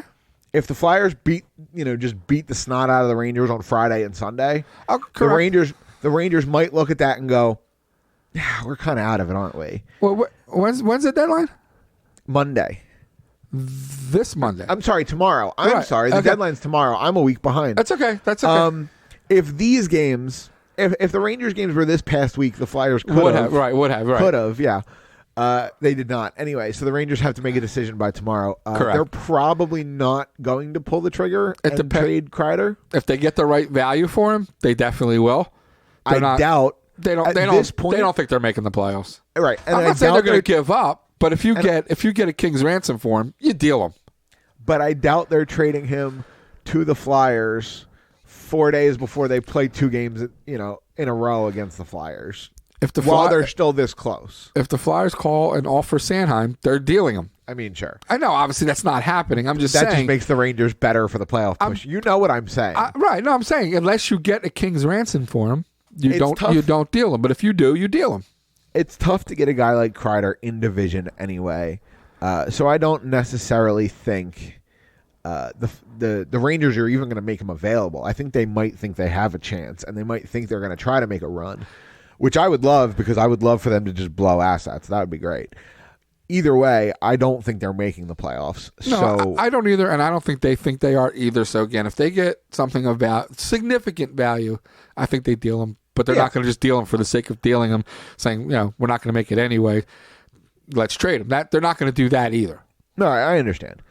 If the Flyers beat the snot out of the Rangers on Friday and Sunday, correct. the Rangers might look at that and go, "Yeah, we're kind of out of it, aren't we?" Well, when's the deadline? Monday. This Monday. I'm sorry, tomorrow. I'm sorry. The deadline's tomorrow. I'm a week behind. That's okay. If these games, if the Rangers games were this past week, the Flyers could have. Could have, yeah. They did not. Anyway, so the Rangers have to make a decision by tomorrow. Correct. They're probably not going to pull the trigger and trade Kreider. If they get the right value for him, they definitely will. I doubt. They don't think they're making the playoffs. Right. And I'm not saying they're going to give up, but if you get a king's ransom for him, you deal him. But I doubt they're trading him to the Flyers 4 days before they play 2 games, in a row against the Flyers. While they're still this close. If the Flyers call and offer Sanheim, they're dealing him. I mean, sure. I know, obviously that's not happening. I'm just saying. That just makes the Rangers better for the playoff push. You know what I'm saying. Right. No, I'm saying unless you get a king's ransom for him, you don't deal him. But if you do, you deal him. It's tough to get a guy like Kreider in division anyway. So I don't necessarily think the Rangers are even going to make him available. I think they might think they have a chance, and they might think they're going to try to make a run. Which I would love, because I would love for them to just blow assets. That would be great. Either way, I don't think they're making the playoffs. No, I don't either, and I don't think they are either. So again, if they get something of significant value, I think they deal them. But they're not going to just deal them for the sake of dealing them, saying, we're not going to make it anyway. Let's trade them. They're not going to do that either. No, I understand,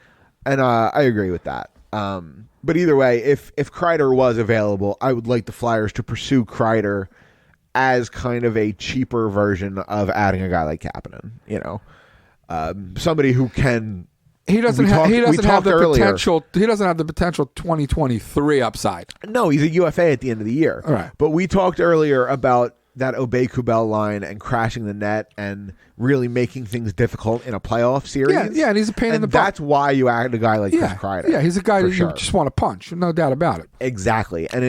and I agree with that. But either way, if Kreider was available, I would like the Flyers to pursue Kreider as kind of a cheaper version of adding a guy like Kapanen, somebody who can. He doesn't have the potential. He doesn't have the potential 2023 upside. No, he's a UFA at the end of the year. All right. But we talked earlier about that Obey-Kubel line and crashing the net and really making things difficult in a playoff series. Yeah, and he's a pain in the butt. That's why you add a guy like Chris Kreider. Yeah, he's a guy that you just want to punch, no doubt about it. Exactly. And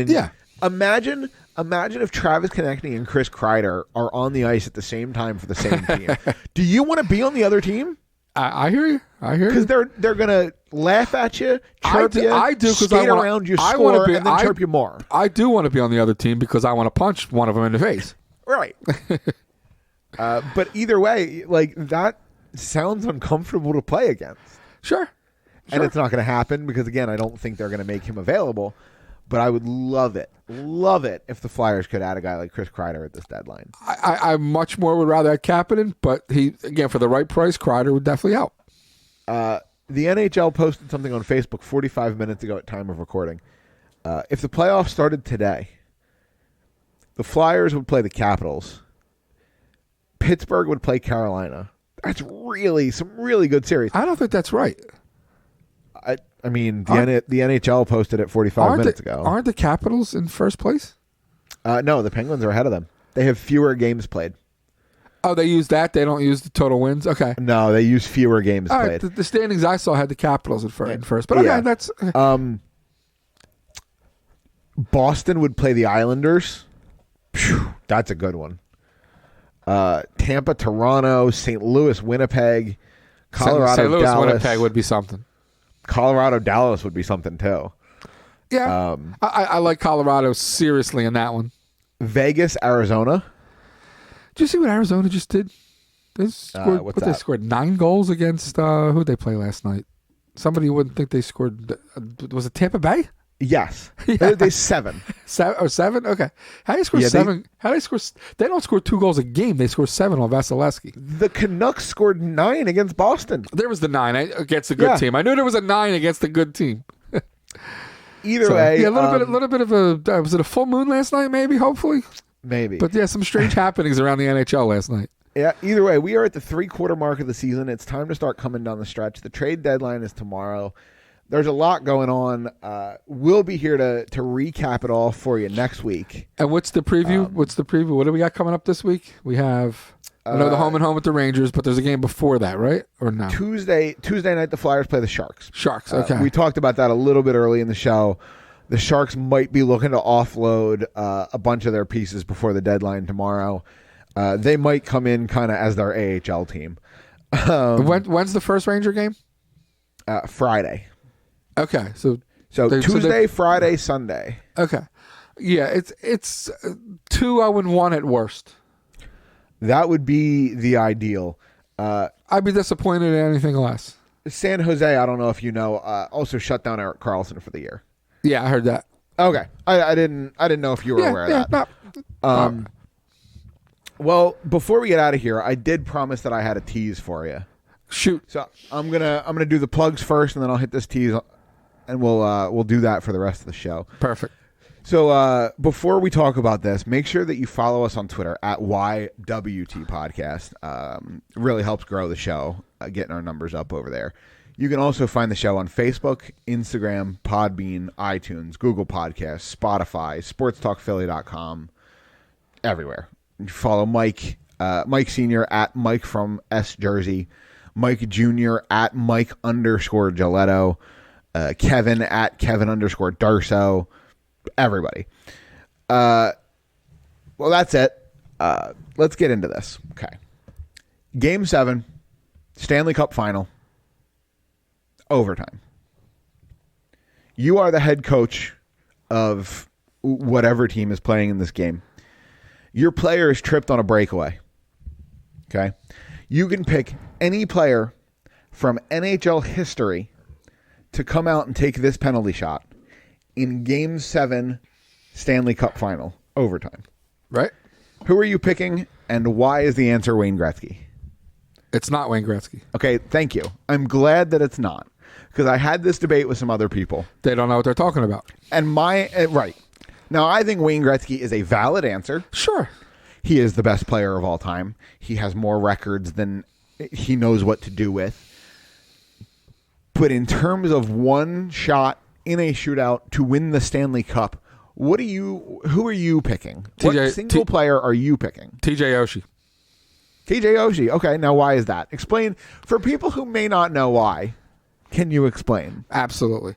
imagine if Travis Konechny and Chris Kreider are on the ice at the same time for the same team. Do you want to be on the other team? I hear you. Because they're gonna laugh at you, chirp you, I do, skate around you, score, and then chirp you more. I do want to be on the other team because I want to punch one of them in the face. Right. But either way, that sounds uncomfortable to play against. Sure. And it's not going to happen because, again, I don't think they're going to make him available. But I would love it if the Flyers could add a guy like Chris Kreider at this deadline. I much more would rather have Kapanen, but for the right price, Kreider would definitely help. The NHL posted something on Facebook 45 minutes ago at time of recording. If the playoffs started today, the Flyers would play the Capitals. Pittsburgh would play Carolina. That's really some really good series. I don't think that's right. I mean, the NHL posted it 45 minutes ago. Aren't the Capitals in first place? No, the Penguins are ahead of them. They have fewer games played. Oh, they use that? They don't use the total wins? Okay. No, they use fewer games played. Right, the standings I saw had the Capitals in first. But okay, that's... Boston would play the Islanders. Phew, that's a good one. Tampa, Toronto, St. Louis, Winnipeg, Colorado, St. Louis, Dallas. Winnipeg would be something. Colorado, Dallas would be something too. Yeah, I like Colorado seriously in that one. Vegas, Arizona. Did you see what Arizona just did? They scored, they scored 9 goals against who did they play last night? Somebody you wouldn't think they scored. Was it Tampa Bay? Yes. Yeah. They 7. 7? Okay. How do you score 7? How do they score? They don't score 2 goals a game. They score 7 on Vasilevsky. The Canucks scored 9 against Boston. There was the 9 against a good team. I knew there was a 9 against a good team. Either way. Yeah, a little bit of a... was it a full moon last night, maybe, hopefully? Maybe. But yeah, some strange happenings around the NHL last night. Yeah, either way, we are at the 3-quarter mark of the season. It's time to start coming down the stretch. The trade deadline is tomorrow. There's a lot going on. We'll be here to recap it all for you next week. And what's the preview? What do we got coming up this week? We have the home and home with the Rangers, but there's a game before that, right? Or no? Tuesday night, the Flyers play the Sharks. Sharks, okay. We talked about that a little bit early in the show. The Sharks might be looking to offload a bunch of their pieces before the deadline tomorrow. They might come in kind of as their AHL team. When's the first Ranger game? Friday. Okay, so Tuesday, Friday, Sunday. Okay, yeah, it's 2-0-1 at worst. That would be the ideal. I'd be disappointed in anything less. San Jose, I don't know if you know, also shut down Erik Karlsson for the year. Yeah, I heard that. Okay, I didn't know if you were aware of that. Well, before we get out of here, I did promise that I had a tease for you. Shoot. So I'm gonna do the plugs first, and then I'll hit this tease, and we'll do that for the rest of the show. Perfect. So before we talk about this, make sure that you follow us on Twitter at YWT Podcast. It really helps grow the show, getting our numbers up over there. You can also find the show on Facebook, Instagram, Podbean, iTunes, Google Podcasts, Spotify, SportsTalkPhilly.com, everywhere. You follow Mike Sr. at Mike from S Jersey, Mike Jr. at Mike_Giletto, Kevin at Kevin_Darso, everybody. Well, that's it. Let's get into this. Okay. Game 7, Stanley Cup Final, overtime. You are the head coach of whatever team is playing in this game. Your player is tripped on a breakaway. Okay? You can pick any player from NHL history to come out and take this penalty shot in Game 7 Stanley Cup Final, overtime. Right? Who are you picking, and why is the answer Wayne Gretzky? It's not Wayne Gretzky. Okay, thank you. I'm glad that it's not, because I had this debate with some other people. They don't know what they're talking about. And right. Now, I think Wayne Gretzky is a valid answer. Sure. He is the best player of all time. He has more records than he knows what to do with. But in terms of one shot in a shootout to win the Stanley Cup, who are you picking? What single player are you picking? TJ Oshie. TJ Oshie. Okay, now why is that? Explain. For people who may not know why, can you explain? Absolutely.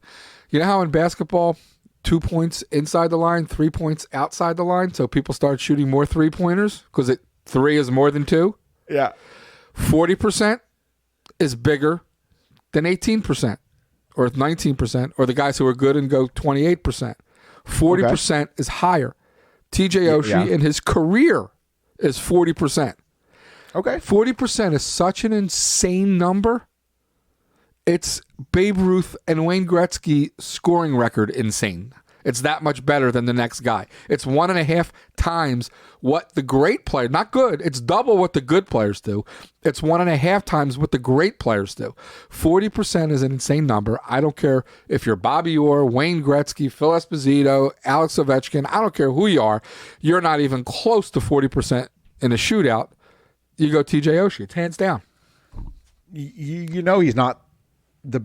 You know how in basketball, 2 points inside the line, 3 points outside the line, so people start shooting more three-pointers because 3 is more than 2? Yeah. 40% is bigger than 18% or 19%, or the guys who are good and go 28%. 40% is higher. TJ Oshie in his career is 40%. Okay. 40% is such an insane number. It's Babe Ruth and Wayne Gretzky scoring record insane. It's that much better than the next guy. It's 1.5 times what the great player, not good, it's double what the good players do. It's 1.5 times what the great players do. 40% is an insane number. I don't care if you're Bobby Orr, Wayne Gretzky, Phil Esposito, Alex Ovechkin. I don't care who you are. You're not even close to 40% in a shootout. You go TJ Oshie. It's hands down. You know he's not the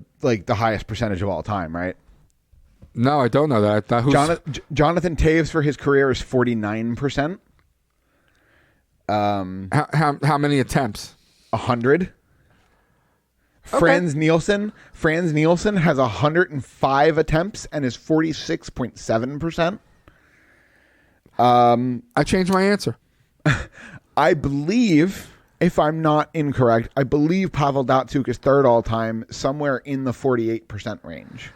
highest percentage of all time, right? No, I don't know that. I thought Jonathan Taves for his career is 49%. How many attempts? 100. Okay. Franz Nielsen has 105 attempts and is 46.7%. I changed my answer. I believe, if I'm not incorrect, Pavel Datsyuk is third all time, somewhere in the 48% range.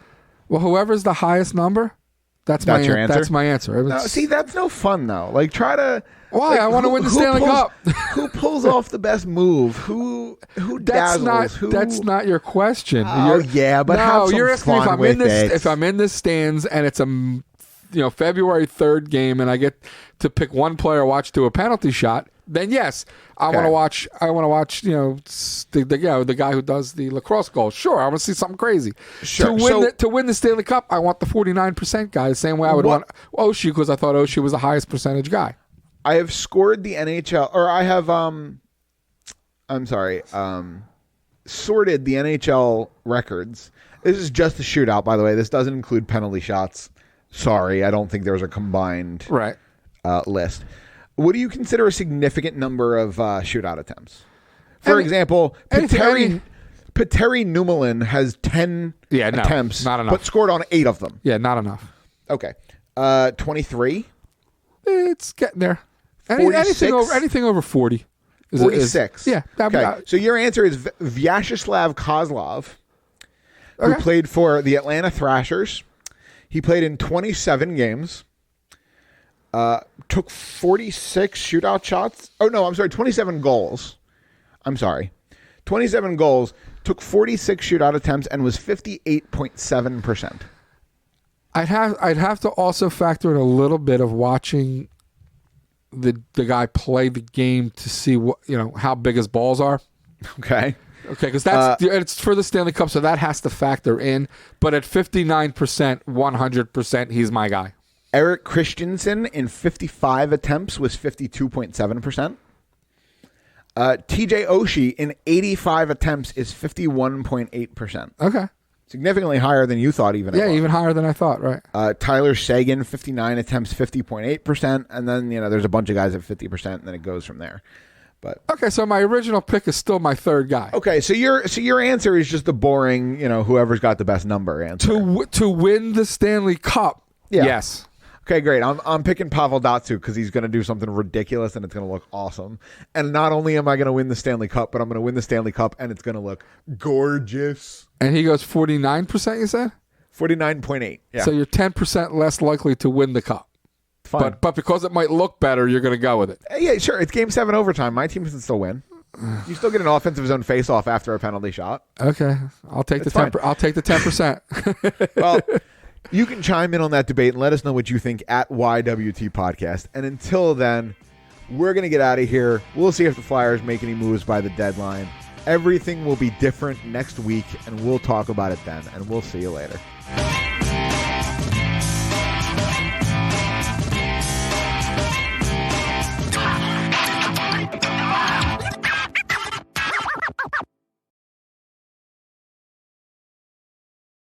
Well, whoever's the highest number, that's my your answer. That's my answer. No, see, that's no fun though. Like, try to. Why? I want to win the Stanley Cup. Who pulls off the best move? Who dazzles? That's not your question. Oh yeah, but no, you're asking if I'm in this stands and it's a February 3rd game and I get to pick one player watch to a penalty shot. Then yes, I want to watch. I want to watch. The guy who does the lacrosse goal. Sure, I want to see something crazy. Sure. To win the Stanley Cup, I want the 49% guy. The same way I would want Oshie because I thought Oshie was the highest percentage guy. I have scored the NHL, or I have sorted the NHL records. This is just a shootout, by the way. This doesn't include penalty shots. Sorry, I don't think there's a combined list. What do you consider a significant number of shootout attempts? For example, Petteri Numelin has 10 attempts, not enough. But scored on 8 of them. Yeah, not enough. Okay. 23? It's getting there. Anything over 40. 46. Yeah. Okay. So your answer is Vyacheslav Kozlov, who played for the Atlanta Thrashers. He played in 27 games. Took 46 shootout shots. Oh, no, I'm sorry, 27 goals. 27 goals, took 46 shootout attempts, and was 58.7%. I'd have to also factor in a little bit of watching the guy play the game to see what how big his balls are. Okay. Okay, because it's for the Stanley Cup, so that has to factor in. But at 59%, 100%, he's my guy. Eric Christensen in 55 attempts was 52.7%. TJ Oshie in 85 attempts is 51.8%. Okay. Significantly higher than you thought even. Yeah, even higher than I thought, right. Tyler Seguin, 59 attempts, 50.8%. And then, there's a bunch of guys at 50%, and then it goes from there. But okay, so my original pick is still my third guy. Okay, so your answer is just the boring, whoever's got the best number answer. To win the Stanley Cup, yeah. Yes. Okay, great. I'm picking Pavel Datsyuk because he's going to do something ridiculous and it's going to look awesome. And not only am I going to win the Stanley Cup, but I'm going to win the Stanley Cup and it's going to look gorgeous. And he goes 49%, you said? 49.8, yeah. So you're 10% less likely to win the Cup. Fine. But because it might look better, you're going to go with it. Yeah, sure. It's Game 7 overtime. My team can still win. You still get an offensive zone face-off after a penalty shot. Okay. I'll take the 10%. Well, you can chime in on that debate and let us know what you think at YWT Podcast. And until then, we're going to get out of here. We'll see if the Flyers make any moves by the deadline. Everything will be different next week, and we'll talk about it then. And we'll see you later.